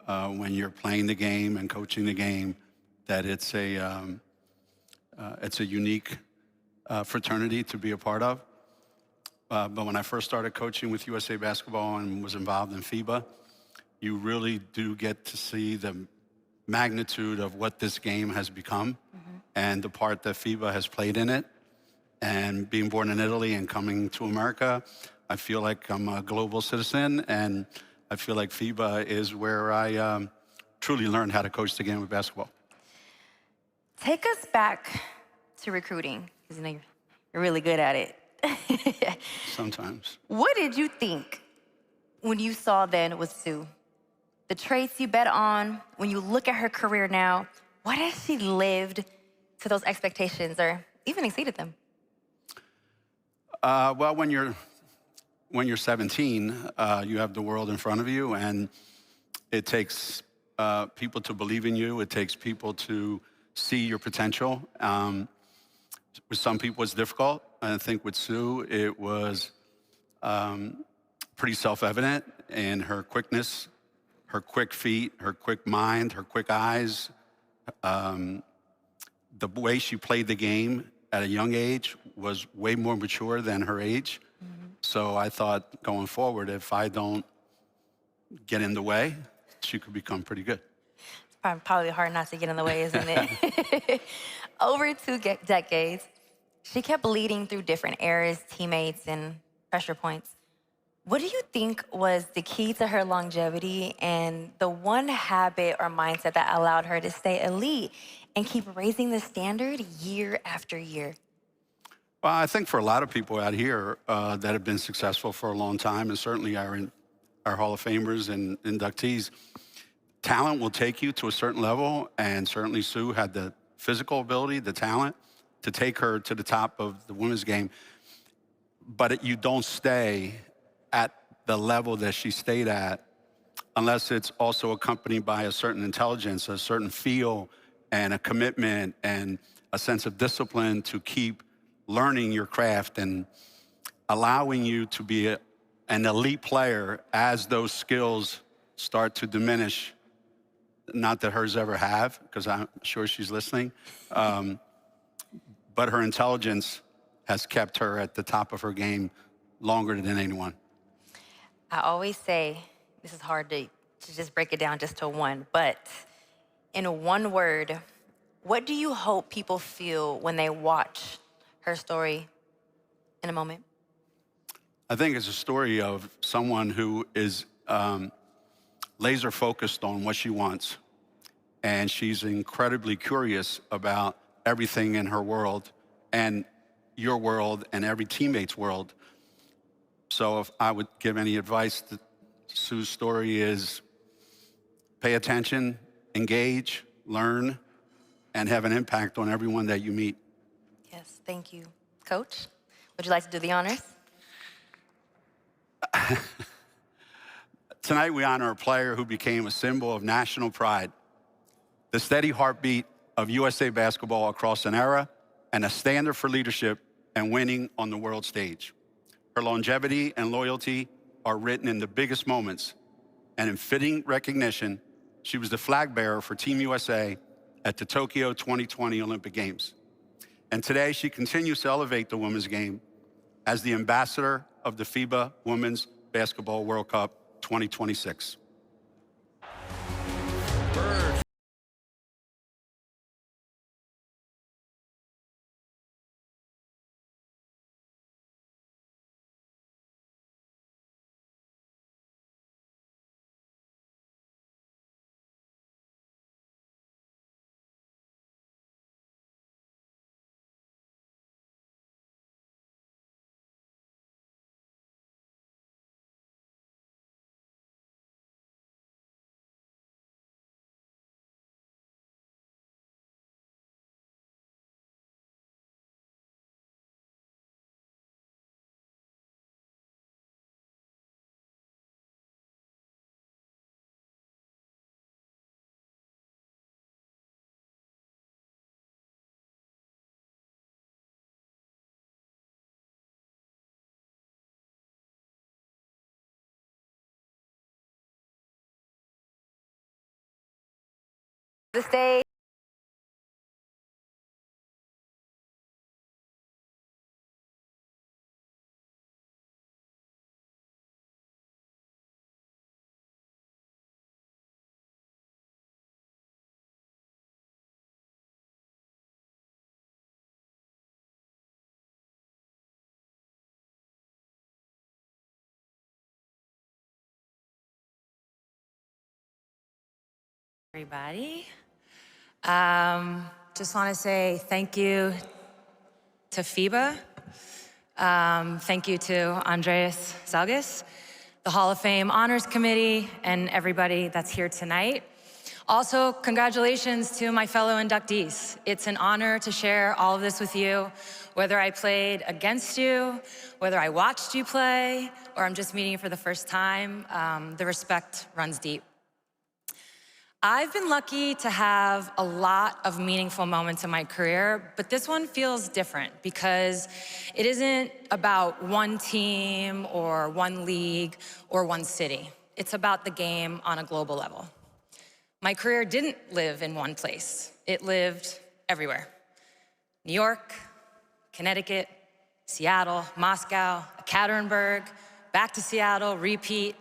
when you're playing the game and coaching the game that it's a unique fraternity to be a part of. But when I first started coaching with USA Basketball and was involved in FIBA, you really do get to see the magnitude of what this game has become and the part that FIBA has played in it. And being born in Italy and coming to America, I feel like I'm a global citizen, and I feel like FIBA is where I truly learned how to coach the game of basketball. Take us back to recruiting, because you know you're really good at it. Sometimes. What did you think when you saw then with Sue? The traits you bet on, when you look at her career now, what has she lived to those expectations or even exceeded them? Well, when you're 17, you have the world in front of you, and it takes people to believe in you. It takes people to see your potential. With some people, it's difficult. I think with Sue, it was pretty self-evident in her quickness, her quick feet, her quick mind, her quick eyes. The way she played the game at a young age was way more mature than her age. So I thought going forward, if I don't get in the way, she could become pretty good. It's probably hard not to get in the way, isn't it? Over 2 decades, she kept leading through different eras, teammates, and pressure points. What do you think was the key to her longevity and the one habit or mindset that allowed her to stay elite and keep raising the standard year after year? Well, I think for a lot of people out here that have been successful for a long time, and certainly our Hall of Famers and inductees, talent will take you to a certain level, and certainly Sue had the physical ability, the talent, to take her to the top of the women's game. But you don't stay at the level that she stayed at unless it's also accompanied by a certain intelligence, a certain feel, and a commitment, and a sense of discipline to keep learning your craft and allowing you to be an elite player as those skills start to diminish. Not that hers ever have, because I'm sure she's listening. But her intelligence has kept her at the top of her game longer than anyone. I always say, this is hard to just break it down just to one, but in one word, what do you hope people feel when they watch her story in a moment? I think it's a story of someone who is laser focused on what she wants. And she's incredibly curious about everything in her world and your world and every teammate's world. So if I would give any advice to Sue's story is pay attention, engage, learn, and have an impact on everyone that you meet. Yes, thank you. Coach, would you like to do the honors? Tonight we honor a player who became a symbol of national pride, the steady heartbeat of USA basketball across an era, and a standard for leadership and winning on the world stage. Her longevity and loyalty are written in the biggest moments, and in fitting recognition, she was the flag bearer for Team USA at the Tokyo 2020 Olympic Games. And today she continues to elevate the women's game as the ambassador of the FIBA Women's Basketball World Cup 2026. The stage. Everybody. Just want to say thank you to FIBA. Thank you to Andreas Zalgis. the Hall of Fame Honors Committee, and everybody that's here tonight. Also, congratulations to my fellow inductees. It's an honor to share all of this with you, whether I played against you, whether I watched you play, or I'm just meeting you for the first time. The respect runs deep. I've been lucky to have a lot of meaningful moments in my career, but this one feels different because it isn't about one team or one league or one city. It's about the game on a global level. My career didn't live in one place. It lived everywhere. New York, Connecticut, Seattle, Moscow, Ekaterinburg, back to Seattle, repeat.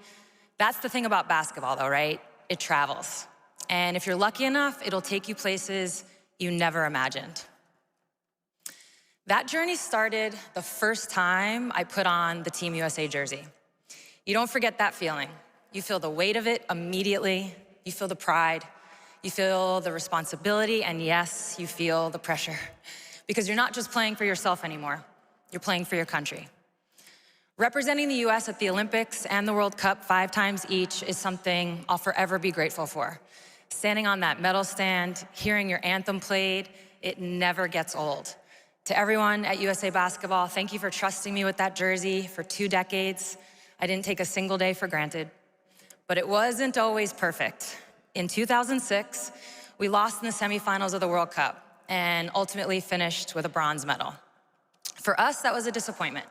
That's the thing about basketball though, right? It travels. And if you're lucky enough, it'll take you places you never imagined. That journey started the first time I put on the Team USA jersey. You don't forget that feeling. You feel the weight of it immediately. You feel the pride, you feel the responsibility, and yes, you feel the pressure. Because you're not just playing for yourself anymore, you're playing for your country. Representing the US at the Olympics and the World Cup 5 times each is something I'll forever be grateful for. Standing on that medal stand, hearing your anthem played, it never gets old. To everyone at USA Basketball, thank you for trusting me with that jersey for 2 decades. I didn't take a single day for granted. But it wasn't always perfect. In 2006, we lost in the semifinals of the World Cup and ultimately finished with a bronze medal. For us, that was a disappointment.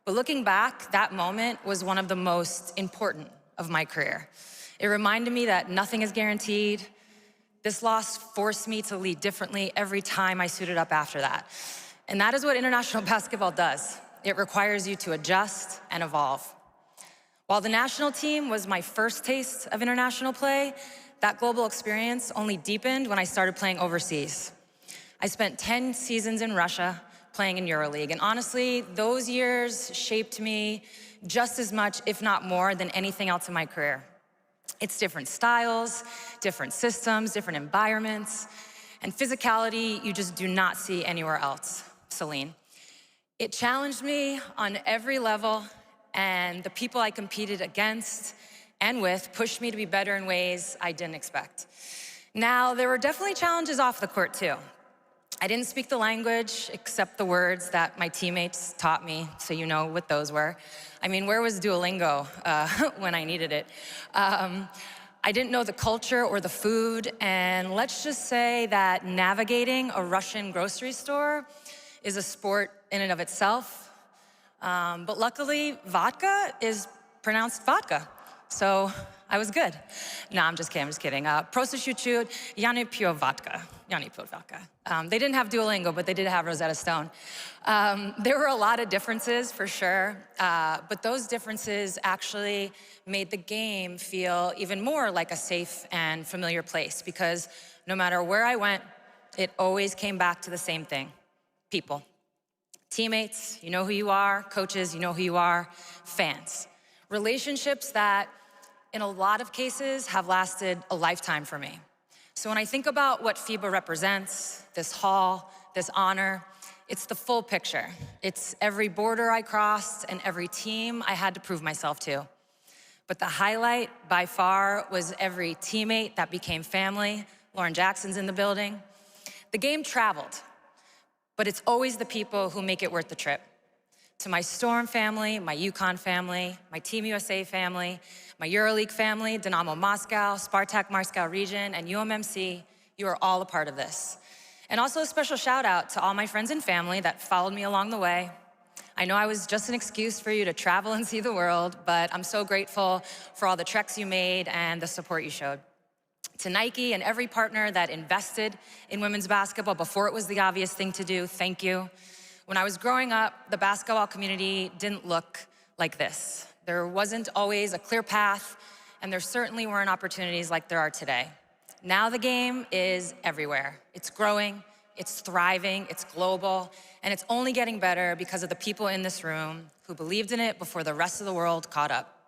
But looking back, that moment was one of the most important of my career. It reminded me that nothing is guaranteed. This loss forced me to lead differently every time I suited up after that. And that is what international basketball does. It requires you to adjust and evolve. While the national team was my first taste of international play, that global experience only deepened when I started playing overseas. I spent 10 seasons in Russia playing in EuroLeague, and honestly, those years shaped me just as much, if not more, than anything else in my career. It's different styles, different systems, different environments, and physicality you just do not see anywhere else, Céline. It challenged me on every level, and the people I competed against and with pushed me to be better in ways I didn't expect. Now, there were definitely challenges off the court too. I didn't speak the language except the words that my teammates taught me, so you know what those were. I mean, where was Duolingo when I needed it? I didn't know the culture or the food, and let's just say that navigating a Russian grocery store is a sport in and of itself. But luckily, vodka is pronounced vodka, so I was good. No, I'm just kidding. Просто шучу, я не пью vodka. They didn't have Duolingo, but they did have Rosetta Stone. There were a lot of differences, for sure, but those differences actually made the game feel even more like a safe and familiar place, because no matter where I went, it always came back to the same thing: people. Teammates, you know who you are. Coaches, you know who you are. Fans. Relationships that, in a lot of cases, have lasted a lifetime for me. So when I think about what FIBA represents, this hall, this honor, it's the full picture. It's every border I crossed and every team I had to prove myself to. But the highlight, by far, was every teammate that became family. Lauren Jackson's in the building. The game traveled, but it's always the people who make it worth the trip. To my Storm family, my UConn family, my Team USA family, my EuroLeague family, Dynamo Moscow, Spartak Moscow region, and UMMC, you are all a part of this. And also a special shout out to all my friends and family that followed me along the way. I know I was just an excuse for you to travel and see the world, but I'm so grateful for all the treks you made and the support you showed. To Nike and every partner that invested in women's basketball before it was the obvious thing to do, thank you. When I was growing up, the basketball community didn't look like this. There wasn't always a clear path, and there certainly weren't opportunities like there are today. Now the game is everywhere. It's growing, it's thriving, it's global, and it's only getting better because of the people in this room who believed in it before the rest of the world caught up.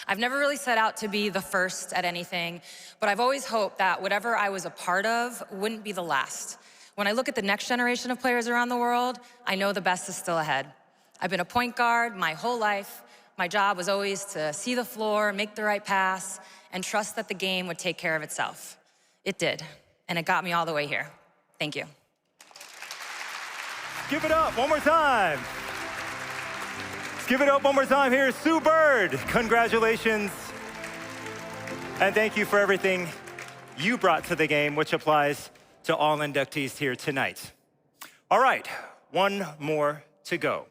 I've never really set out to be the first at anything, but I've always hoped that whatever I was a part of wouldn't be the last. When I look at the next generation of players around the world, I know the best is still ahead. I've been a point guard my whole life. My job was always to see the floor, make the right pass, and trust that the game would take care of itself. It did, and it got me all the way here. Thank you. Give it up one more time. Give it up one more time. Here's Sue Bird. Congratulations. And thank you for everything you brought to the game, which applies to all inductees here tonight. All right, one more to go.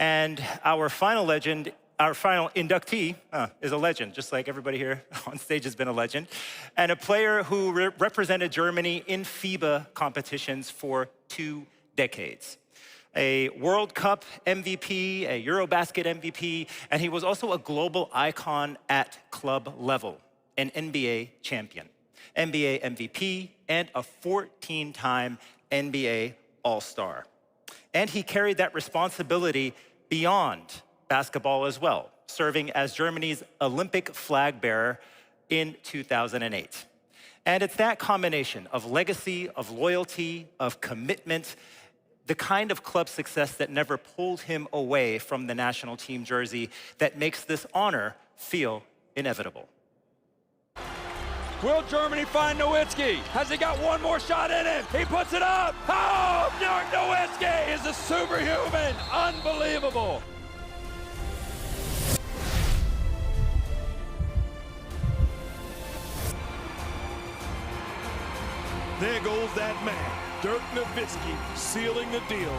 And our final legend, our final inductee is a legend, just like everybody here on stage has been a legend, and a player who represented Germany in FIBA competitions for 2 decades. A World Cup MVP, a Eurobasket MVP, and he was also a global icon at club level, an NBA champion, NBA MVP, and a 14-time NBA All-Star. And he carried that responsibility beyond basketball as well, serving as Germany's Olympic flag bearer in 2008. And it's that combination of legacy, of loyalty, of commitment, the kind of club success that never pulled him away from the national team jersey that makes this honor feel inevitable. Will Germany find Nowitzki? Has he got one more shot in him? He puts it up. Oh, Dirk Nowitzki is a superhuman. Unbelievable. There goes that man, Dirk Nowitzki, sealing the deal.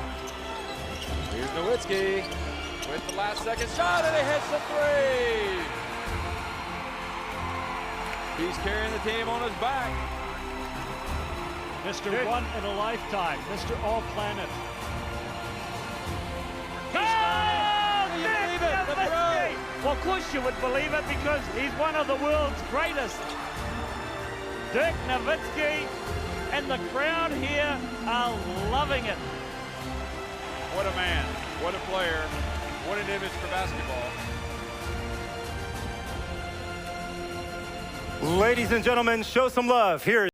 Here's Nowitzki with the last second shot, and he hits the three. He's carrying the team on his back. Mr. One in a lifetime, Mr. All Planet. Oh, you believe it, the pro. Well, of course you would believe it because he's one of the world's greatest. Dirk Nowitzki and the crowd here are loving it. What a man, what a player, what an image for basketball. Ladies and gentlemen, show some love. Here is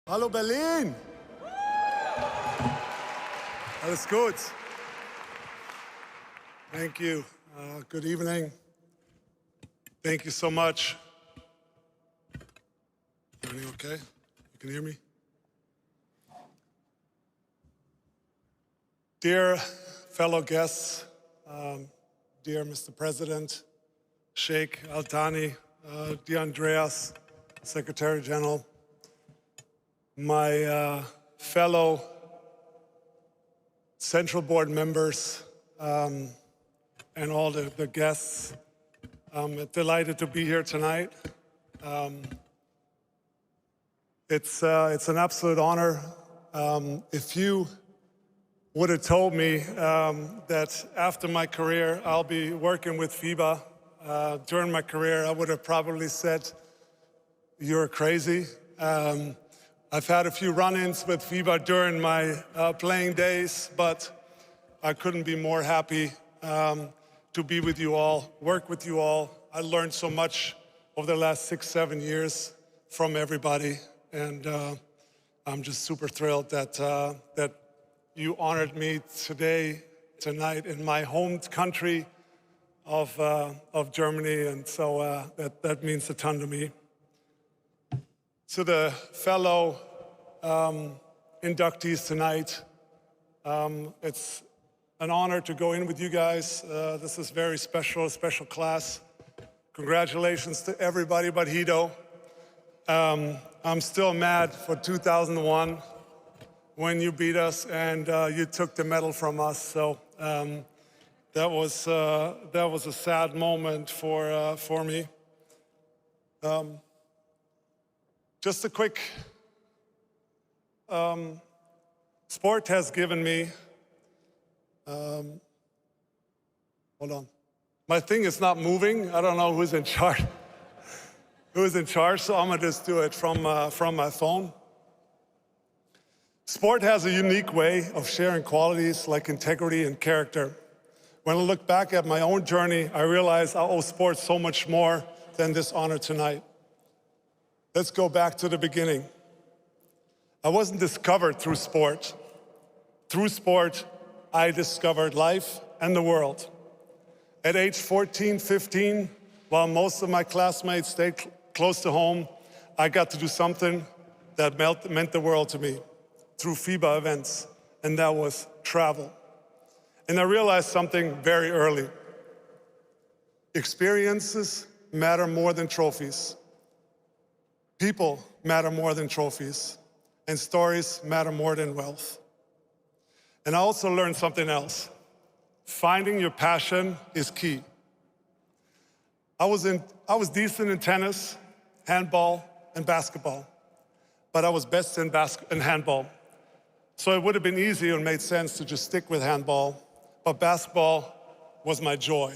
Hallo Berlin! Alles gut. Thank you. Good evening. Thank you so much. Everything okay? You can hear me? Dear fellow guests, dear Mr. President, Sheikh Al-Thani, dear Andreas, Secretary General, my fellow Central Board members, and all the guests. I'm delighted to be here tonight. It's an absolute honor. If you would have told me that after my career I'll be working with FIBA during my career, I would have probably said, you're crazy. I've had a few run-ins with FIBA during my playing days, but I couldn't be more happy to be with you all, work with you all. I learned so much over the last 6-7 years from everybody, and I'm just super thrilled that that you honored me tonight in my home country of Germany, and so that means a ton to me. To the fellow inductees tonight, it's an honor to go in with you guys. This is very special, special class. Congratulations to everybody but Hido. I'm still mad for 2001 when you beat us and you took the medal from us. So that was a sad moment for me. Just a quick, sport has given me Hold on. My thing is not moving. I don't know who's in charge. Who's in charge, so I'm gonna just do it from my phone. Sport has a unique way of sharing qualities like integrity and character. When I look back at my own journey, I realize I owe sport so much more than this honor tonight. Let's go back to the beginning. I wasn't discovered through sport. Through sport, I discovered life and the world. At age 14, 15, while most of my classmates stayed close to home, I got to do something that meant the world to me through Fiba events, and that was travel. And I realized something very early. Experiences matter more than trophies. People matter more than trophies. And stories matter more than wealth. And I also learned something else. Finding your passion is key. I was decent in tennis, handball, and basketball, but I was best in handball. So it would have been easy and made sense to just stick with handball, but basketball was my joy,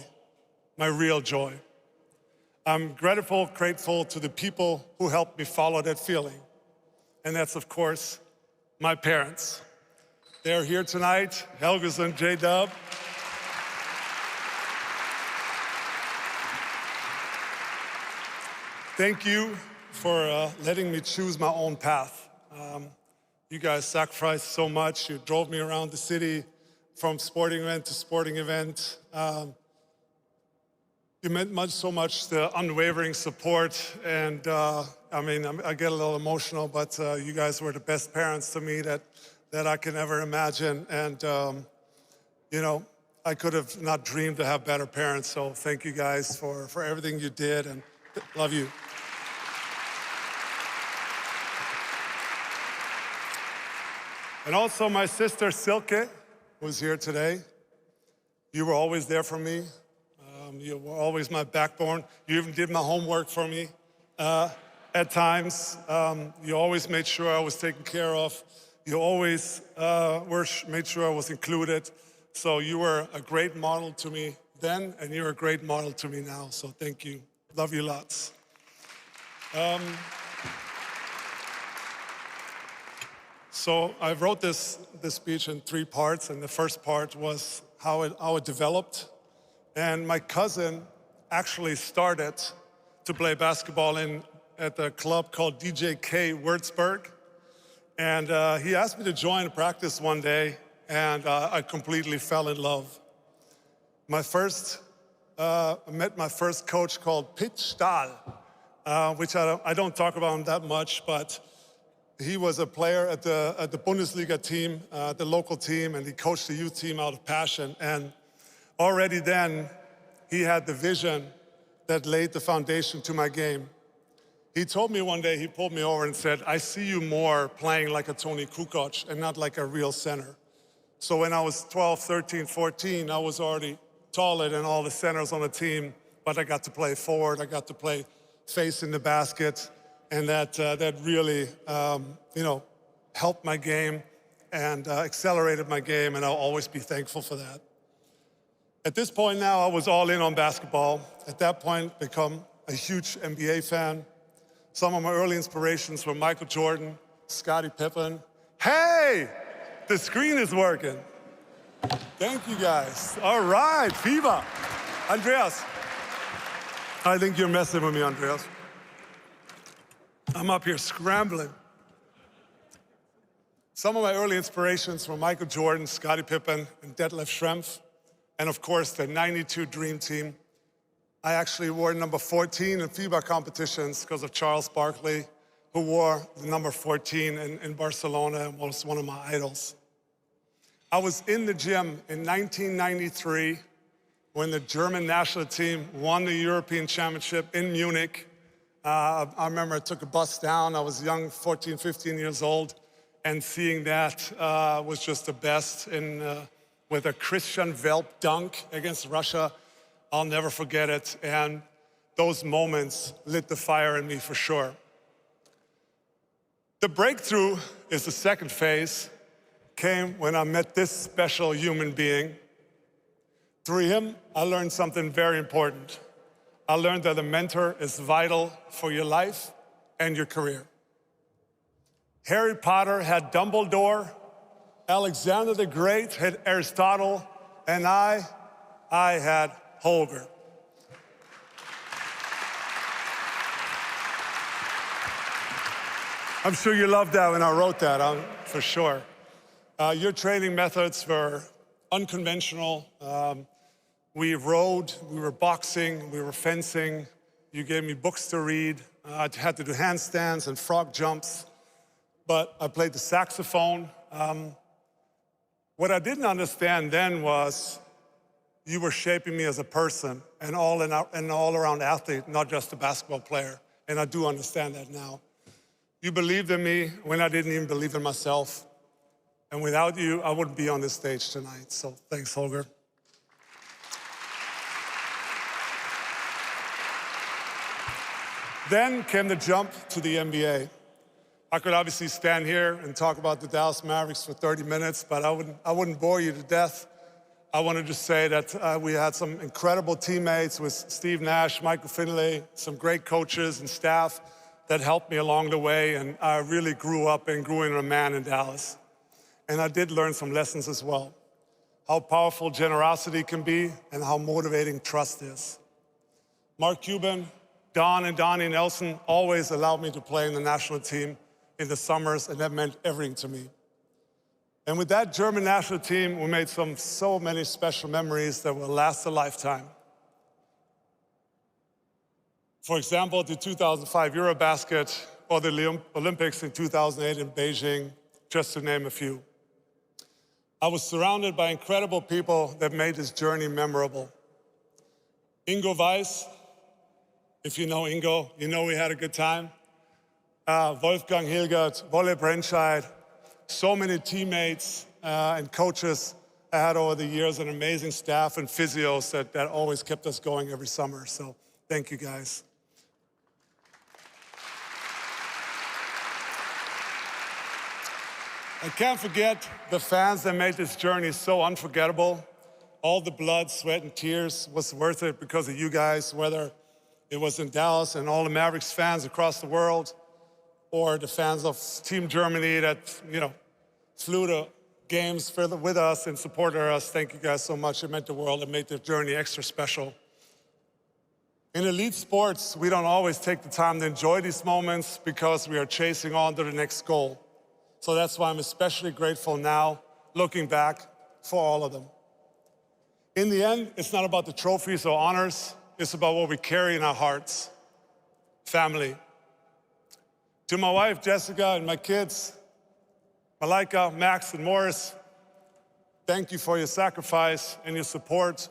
my real joy. I'm grateful to the people who helped me follow that feeling. And that's, of course, my parents. They're here tonight, Helgus and J-Dub. Thank you for letting me choose my own path. You guys sacrificed so much. You drove me around the city from sporting event to sporting event. You meant so much, the unwavering support. And I get a little emotional, but you guys were the best parents to me that I can ever imagine. And, I could have not dreamed to have better parents. So thank you guys for everything you did, and love you. And also my sister Silke, who's here today. You were always there for me. You were always my backbone. You even did my homework for me at times. You always made sure I was taken care of. You always made sure I was included. So you were a great model to me then, and you're a great model to me now. So thank you. Love you lots. So I wrote this speech in 3 parts, and the first part was how it developed. And my cousin actually started to play basketball at a club called DJK Würzburg. And he asked me to join practice one day, and I completely fell in love. I met my first coach called Pitt Stahl, which I don't talk about him that much, but he was a player at the Bundesliga team, the local team, and he coached the youth team out of passion. And already then, he had the vision that laid the foundation to my game. He told me one day, he pulled me over and said, I see you more playing like a Tony Kukoc and not like a real center. So when I was 12, 13, 14, I was already taller than all the centers on the team, but I got to play forward, I got to play face in the basket, and that really, helped my game and accelerated my game, and I'll always be thankful for that. At this point now, I was all in on basketball. At that point, become a huge NBA fan. Some of my early inspirations were Michael Jordan, Scottie Pippen. Hey, the screen is working. Thank you guys. All right, Fiba. Andreas. I think you're messing with me, Andreas. I'm up here scrambling. Some of my early inspirations were Michael Jordan, Scottie Pippen, and Detlef Schrempf. And of course, the '92 Dream Team. I actually wore number 14 in FIBA competitions because of Charles Barkley, who wore the number 14 in Barcelona and was one of my idols. I was in the gym in 1993 when the German national team won the European Championship in Munich. I remember I took a bus down. I was young, 14, 15 years old, and seeing that was just the best. With a Christian Welp dunk against Russia, I'll never forget it. And those moments lit the fire in me for sure. The breakthrough is the second phase, came when I met this special human being. Through him, I learned something very important. I learned that a mentor is vital for your life and your career. Harry Potter had Dumbledore, Alexander the Great had Aristotle, and I had Holger. I'm sure you loved that when I wrote that, for sure. Your training methods were unconventional. We rowed, we were boxing, we were fencing. You gave me books to read. I had to do handstands and frog jumps, but I played the saxophone. What I didn't understand then was you were shaping me as a person and an all-around athlete, not just a basketball player. And I do understand that now. You believed in me when I didn't even believe in myself. And without you, I wouldn't be on this stage tonight. So thanks, Holger. Then came the jump to the NBA. I could obviously stand here and talk about the Dallas Mavericks for 30 minutes, but I wouldn't bore you to death. I want to just say that we had some incredible teammates with Steve Nash, Michael Finley, some great coaches and staff that helped me along the way, and I really grew up and grew into a man in Dallas. And I did learn some lessons as well. How powerful generosity can be and how motivating trust is. Mark Cuban, Don and Donnie Nelson always allowed me to play in the national team in the summers, and that meant everything to me. And with that German national team, we made so many special memories that will last a lifetime. For example, the 2005 Eurobasket or the Olympics in 2008 in Beijing, just to name a few. I was surrounded by incredible people that made this journey memorable. Ingo Weiss, if you know Ingo, you know we had a good time. Wolfgang Hilgert, Wolle Brentscheid, so many teammates and coaches I had over the years, an amazing staff and physios that always kept us going every summer. So thank you, guys. I can't forget the fans that made this journey so unforgettable. All the blood, sweat, and tears was worth it because of you guys, whether it was in Dallas and all the Mavericks fans across the world, or the fans of Team Germany that, flew to games with us and supported us. Thank you guys so much. It meant the world. It made the journey extra special. In elite sports, we don't always take the time to enjoy these moments because we are chasing on to the next goal. So that's why I'm especially grateful now, looking back, for all of them. In the end, it's not about the trophies or honors. It's about what we carry in our hearts. Family. To my wife, Jessica, and my kids, Malika, Max, and Morris, thank you for your sacrifice and your support.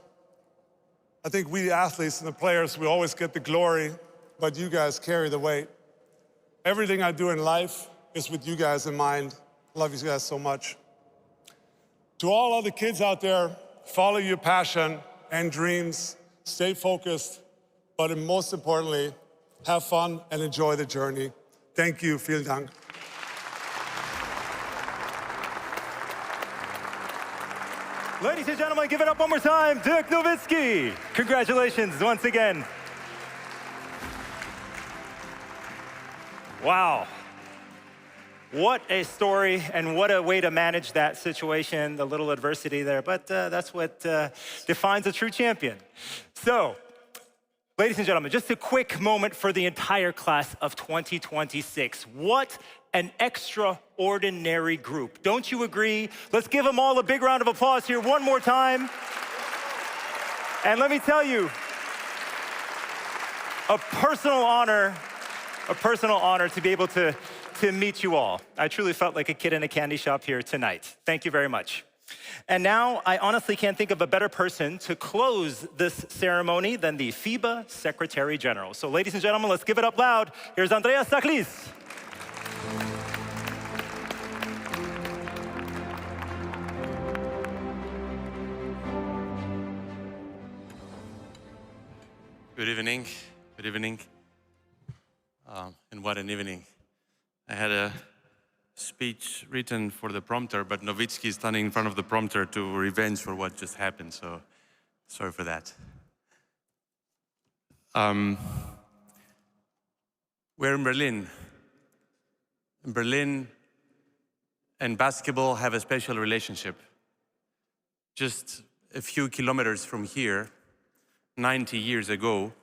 I think we, the athletes and the players, we always get the glory, but you guys carry the weight. Everything I do in life is with you guys in mind. Love you guys so much. To all other kids out there, follow your passion and dreams, stay focused, but most importantly, have fun and enjoy the journey. Thank you, vielen Dank. Ladies and gentlemen, give it up one more time, Dirk Nowitzki. Congratulations once again. Wow. What a story and what a way to manage that situation, the little adversity there, but that's what defines a true champion. So, ladies and gentlemen, just a quick moment for the entire class of 2026. What an extraordinary group. Don't you agree? Let's give them all a big round of applause here one more time. And let me tell you, a personal honor to be able to meet you all. I truly felt like a kid in a candy shop here tonight. Thank you very much. And now, I honestly can't think of a better person to close this ceremony than the FIBA Secretary General. So ladies and gentlemen, let's give it up loud. Here's Andreas Saklis. Good evening. Good evening. And what an evening. I had a speech written for the prompter, but Nowitzki is standing in front of the prompter to revenge for what just happened. So Sorry for that. We're in Berlin. In Berlin and basketball have a special relationship. Just a few kilometers from here, 90 years ago,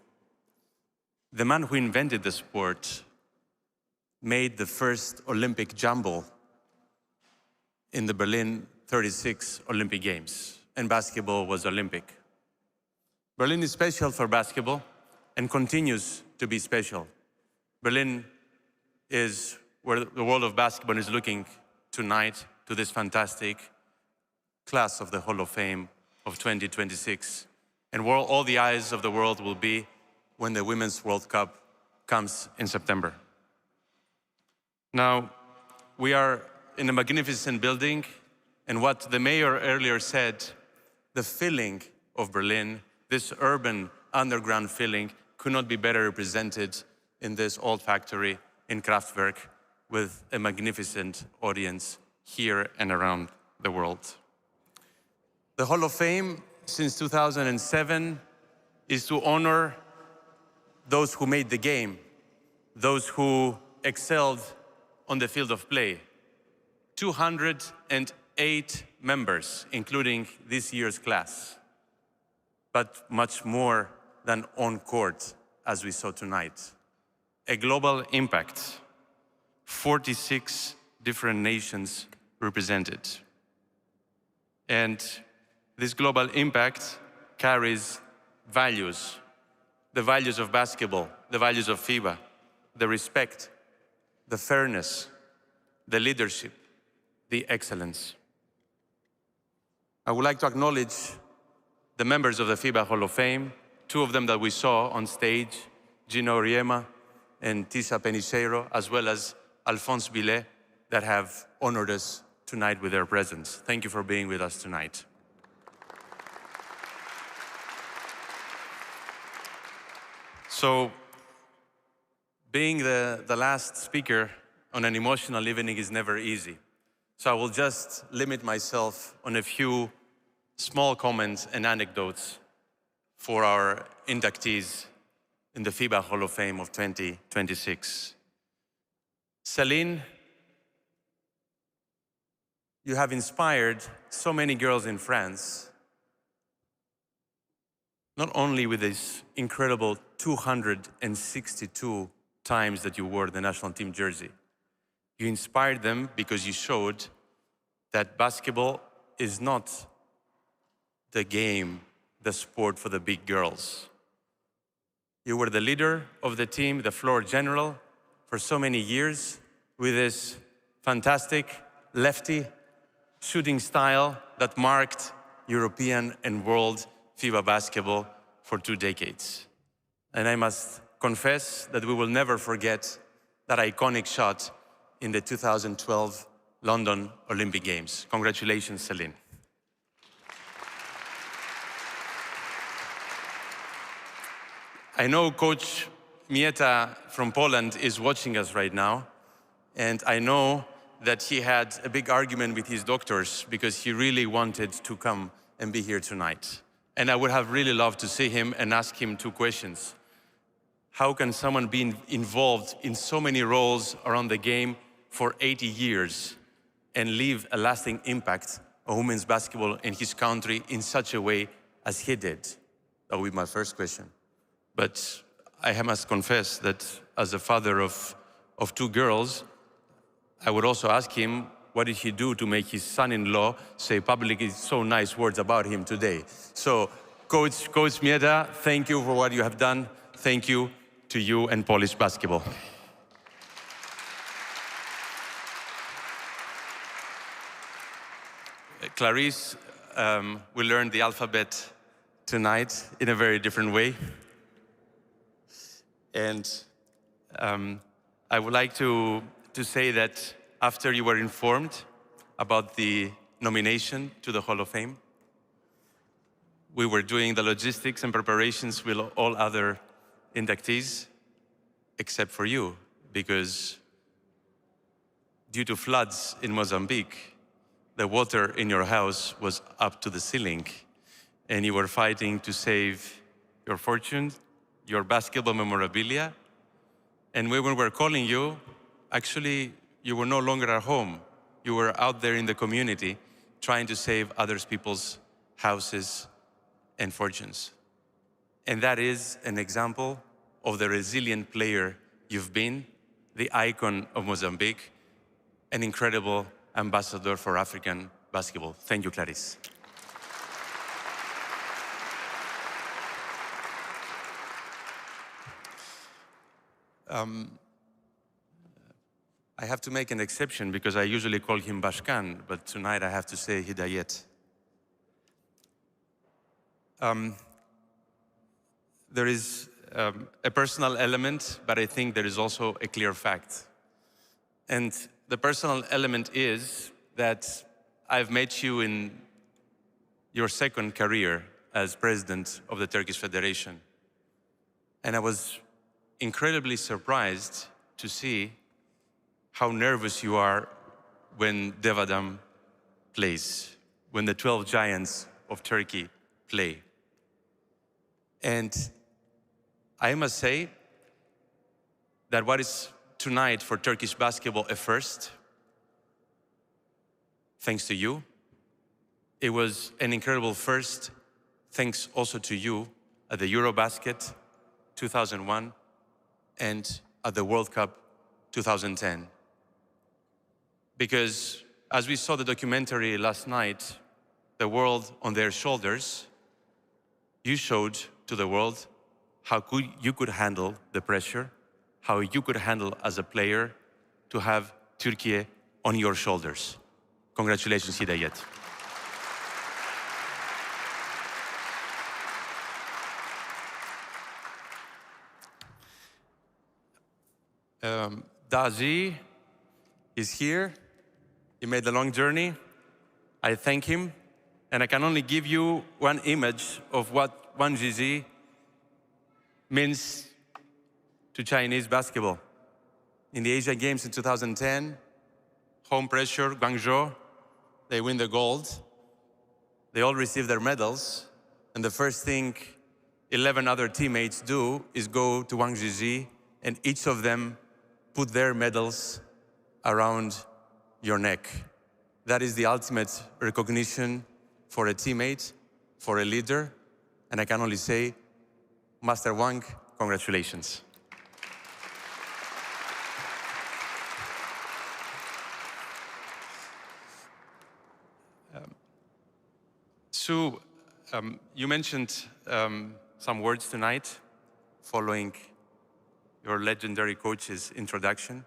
the man who invented the sport made the first Olympic jumble in the Berlin 36 Olympic Games, and basketball was Olympic. Berlin is special for basketball and continues to be special. Berlin is where the world of basketball is looking tonight to this fantastic class of the Hall of Fame of 2026, and where all the eyes of the world will be when the Women's World Cup comes in September. Now, we are in a magnificent building, and what the mayor earlier said, the feeling of Berlin, this urban underground feeling, could not be better represented in this old factory in Kraftwerk with a magnificent audience here and around the world. The Hall of Fame, since 2007, is to honor those who made the game, those who excelled on the field of play. 208 members, including this year's class, but much more than on court, as we saw tonight. A global impact, 46 different nations represented. And this global impact carries values, the values of basketball, the values of FIBA, the respect, the fairness, the leadership, the excellence. I would like to acknowledge the members of the FIBA Hall of Fame, two of them that we saw on stage, Gino Oriema and Tisa Penicheiro, as well as Alphonse Billet, that have honored us tonight with their presence. Thank you for being with us tonight. So, being the last speaker on an emotional evening is never easy. So I will just limit myself on a few small comments and anecdotes for our inductees in the FIBA Hall of Fame of 2026. Céline, you have inspired so many girls in France, not only with this incredible 262 times that you wore the national team jersey. You inspired them because you showed that basketball is not the game, the sport for the big girls. You were the leader of the team, the floor general, for so many years with this fantastic lefty shooting style that marked European and world FIBA basketball for 2 decades. And I must confess that we will never forget that iconic shot in the 2012 London Olympic Games. Congratulations, Céline. I know Coach Miętta from Poland is watching us right now, and I know that he had a big argument with his doctors because he really wanted to come and be here tonight. And I would have really loved to see him and ask him 2 questions. How can someone be involved in so many roles around the game for 80 years and leave a lasting impact on women's basketball in his country in such a way as he did? That would be my first question. But I must confess that as a father of 2 girls, I would also ask him, what did he do to make his son-in-law say publicly so nice words about him today? So, Coach Miętta, thank you for what you have done. Thank you to you and Polish basketball. Clarice, we learned the alphabet tonight in a very different way. And I would like to say that after you were informed about the nomination to the Hall of Fame, we were doing the logistics and preparations with all other inductees, except for you, because due to floods in Mozambique, the water in your house was up to the ceiling. and you were fighting to save your fortune, your basketball memorabilia. And when we were calling you, actually, you were no longer at home. You were out there in the community trying to save other people's houses and fortunes. And that is an example of the resilient player you've been, the icon of Mozambique, an incredible ambassador for African basketball. Thank you, Clarice. I have to make an exception because I usually call him Bashkan, but tonight I have to say Hidayet. There is a personal element, but I think there is also a clear fact. And the personal element is that I've met you in your second career as president of the Turkish Federation. And I was incredibly surprised to see how nervous you are when Devadam plays, when the 12 giants of Turkey play. And I must say that what is tonight for Turkish basketball a first, thanks to you. It was an incredible first, thanks also to you at the Eurobasket 2001 and at the World Cup 2010. Because as we saw the documentary last night, The World on Their Shoulders, you showed to the world how you could handle the pressure, how you could handle as a player to have Turkey on your shoulders. Congratulations, Hidayet. Dazi is here. He made the long journey. I thank him. And I can only give you one image of what Wang Zhizhi means to Chinese basketball. In the Asian Games in 2010, home pressure, Guangzhou, they win the gold. They all receive their medals. And the first thing 11 other teammates do is go to Wang Zhizhi, and each of them put their medals around your neck. That is the ultimate recognition for a teammate, for a leader. And I can only say, Master Wang, congratulations. Sue, you mentioned some words tonight following your legendary coach's introduction.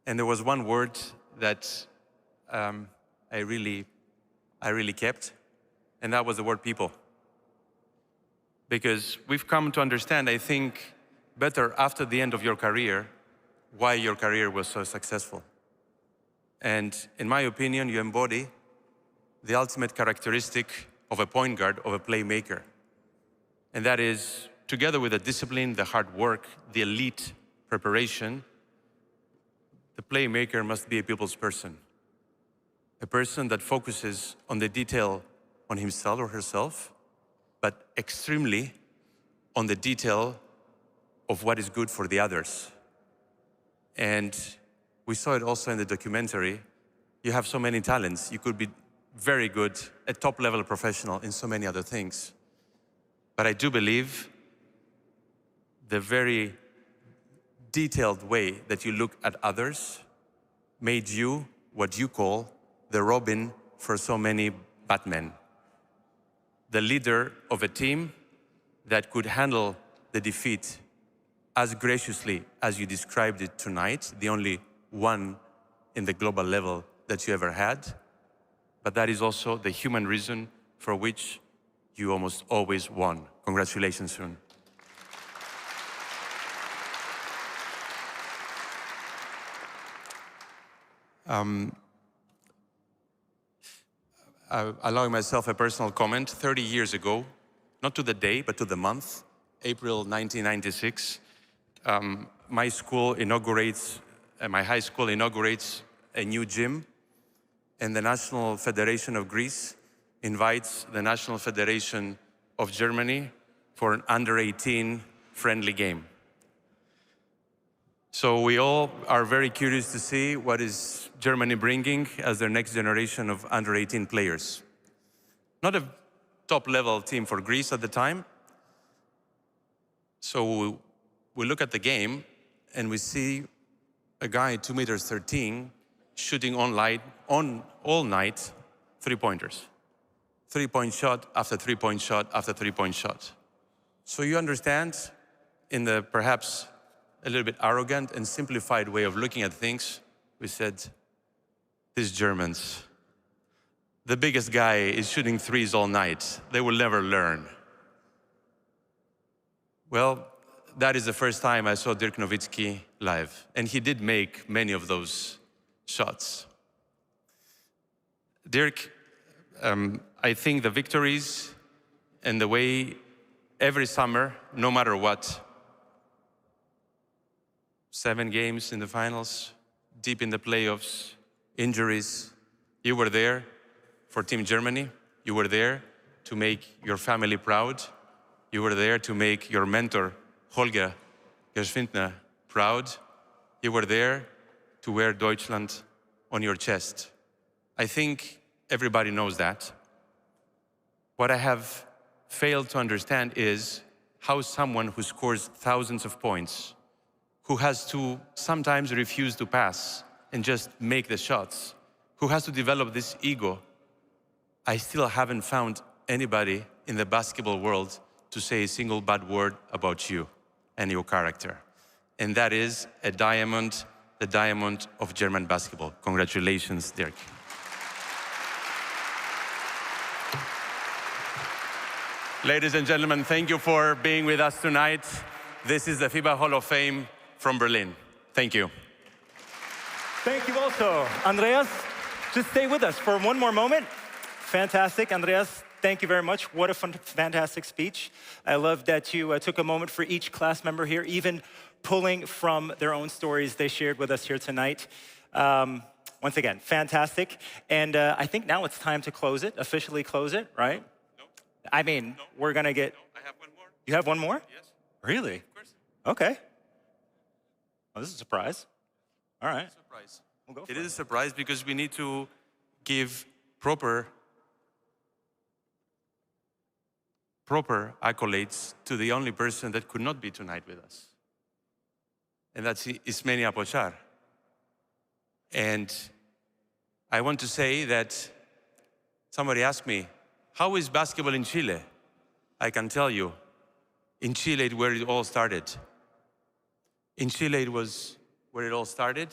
And there was one word that I really kept, and that was the word people. Because we've come to understand, I think, better after the end of your career, why your career was so successful. And in my opinion, you embody the ultimate characteristic of a point guard, of a playmaker. And that is, together with the discipline, the hard work, the elite preparation, the playmaker must be a people's person. A person that focuses on the detail on himself or herself, but extremely on the detail of what is good for the others. And we saw it also in the documentary. You have so many talents. You could be very good, a top-level professional in so many other things. But I do believe the very detailed way that you look at others made you what you call the Robin for so many Batmen. The leader of a team that could handle the defeat as graciously as you described it tonight, the only one in the global level that you ever had. But that is also the human reason for which you almost always won. Congratulations, Sun. Allowing myself a personal comment, 30 years ago, not to the day, but to the month, April 1996, my high school inaugurates a new gym, and the National Federation of Greece invites the National Federation of Germany for an under-18 friendly game. So we all are very curious to see what is Germany bringing as their next generation of under-18 players. Not a top-level team for Greece at the time. So we look at the game and we see a guy 2 meters 13 shooting all night three-pointers. Three-point shot after three-point shot after three-point shot. So you understand, in the perhaps a little bit arrogant and simplified way of looking at things, we said, these Germans, the biggest guy is shooting threes all night. They will never learn. Well, that is the first time I saw Dirk Nowitzki live, and he did make many of those shots. Dirk, I think the victories and the way every summer, no matter what, 7 games in the finals, deep in the playoffs, injuries, you were there for Team Germany. You were there to make your family proud. You were there to make your mentor, Holger Geschwindner, proud. You were there to wear Deutschland on your chest. I think everybody knows that. What I have failed to understand is how someone who scores thousands of points, who has to sometimes refuse to pass and just make the shots, who has to develop this ego, I still haven't found anybody in the basketball world to say a single bad word about you and your character. And that is a diamond, the diamond of German basketball. Congratulations, Dirk. Ladies and gentlemen, thank you for being with us tonight. This is the FIBA Hall of Fame from Berlin. Thank you. Thank you also, Andreas. Just stay with us for one more moment. Fantastic, Andreas. Thank you very much. What a fantastic speech. I love that you took a moment for each class member here, even pulling from their own stories they shared with us here tonight. Once again, fantastic. And I think now it's time to close it, officially close it, right? No. I mean, we're going to get... No, I have one more. You have one more? Yes. Really? Of course. Okay. Well, this is a surprise. All right. Surprise. We'll go for it is a surprise because we need to give proper accolades to the only person that could not be tonight with us. And that's Ismenia Pauchard. And I want to say that somebody asked me, how is basketball in Chile? I can tell you, in Chile, where it all started. In Chile, it was where it all started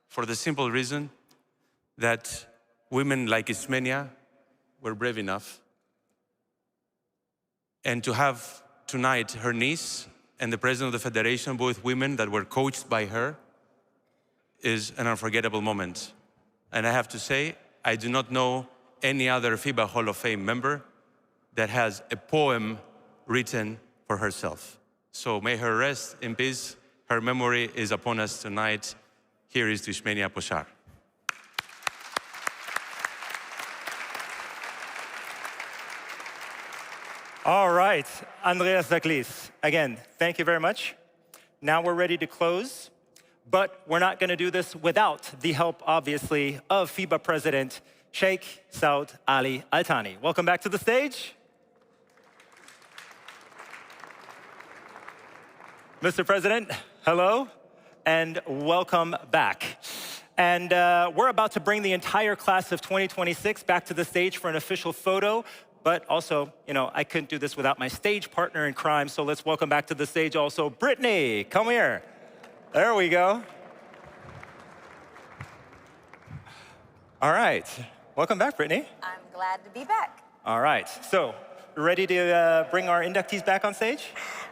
for the simple reason that women like Ismenia were brave enough. And to have tonight her niece and the president of the federation, both women that were coached by her, is an unforgettable moment. And I have to say, I do not know any other FIBA Hall of Fame member that has a poem written for herself. So may her rest in peace. Her memory is upon us tonight. Here is to Ismenia Pauchard. All right, Andreas Zaklis, again, thank you very much. Now we're ready to close, but we're not going to do this without the help, obviously, of FIBA President Sheikh Saud Ali Al Thani. Welcome back to the stage. Mr. President, hello, and welcome back. And we're about to bring the entire class of 2026 back to the stage for an official photo. But also, you know, I couldn't do this without my stage partner in crime, so let's welcome back to the stage also Brittany. Come here. There we go. All right. Welcome back, Brittany. I'm glad to be back. All right. So, ready to bring our inductees back on stage?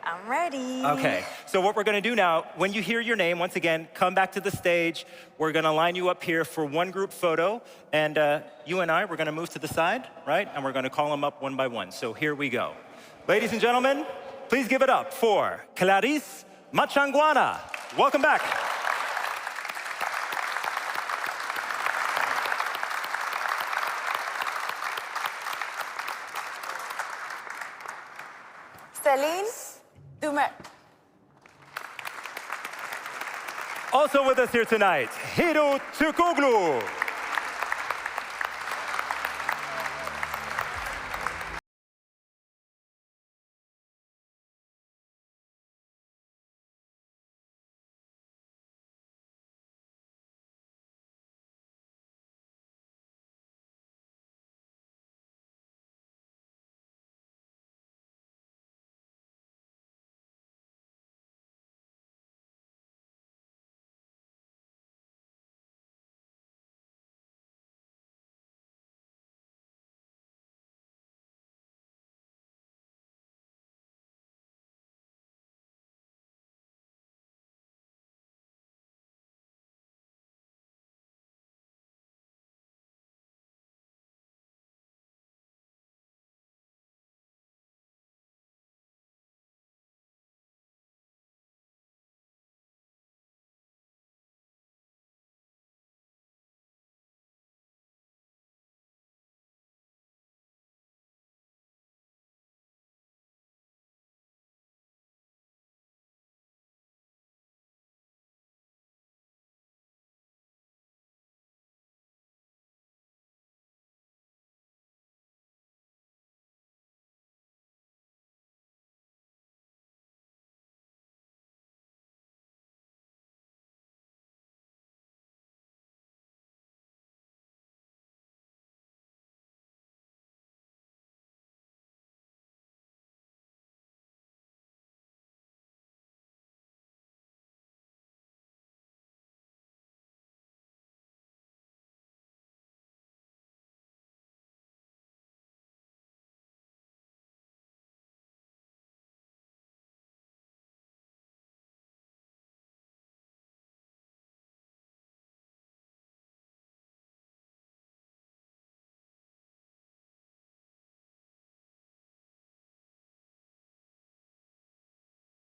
I'm ready. Okay. So what we're going to do now, when you hear your name, once again, come back to the stage. We're going to line you up here for one group photo. And you and I, we're going to move to the side, right? And we're going to call them up one by one. So here we go. Ladies and gentlemen, please give it up for Clarice Machanguana. Welcome back. Céline Dumerc. Also with us here tonight, Hidayet Türkoğlu.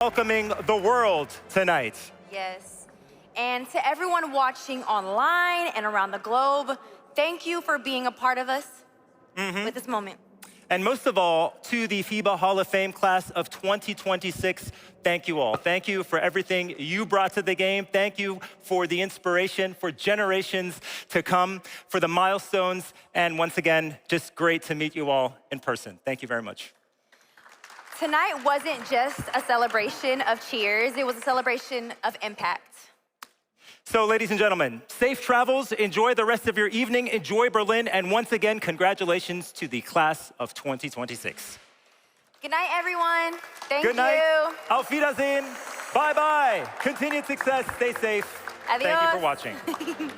Welcoming the world tonight. Yes. And to everyone watching online and around the globe, thank you for being a part of us with this moment. And most of all, to the FIBA Hall of Fame class of 2026, thank you all. Thank you for everything you brought to the game. Thank you for the inspiration for generations to come, for the milestones, and once again, just great to meet you all in person. Thank you very much. Tonight wasn't just a celebration of cheers, it was a celebration of impact. So ladies and gentlemen, safe travels, enjoy the rest of your evening, enjoy Berlin, and once again, congratulations to the class of 2026. Good night, everyone. Thank Good night. you. Auf Wiedersehen. Bye-bye. Continued success, stay safe. Adios. Thank you for watching.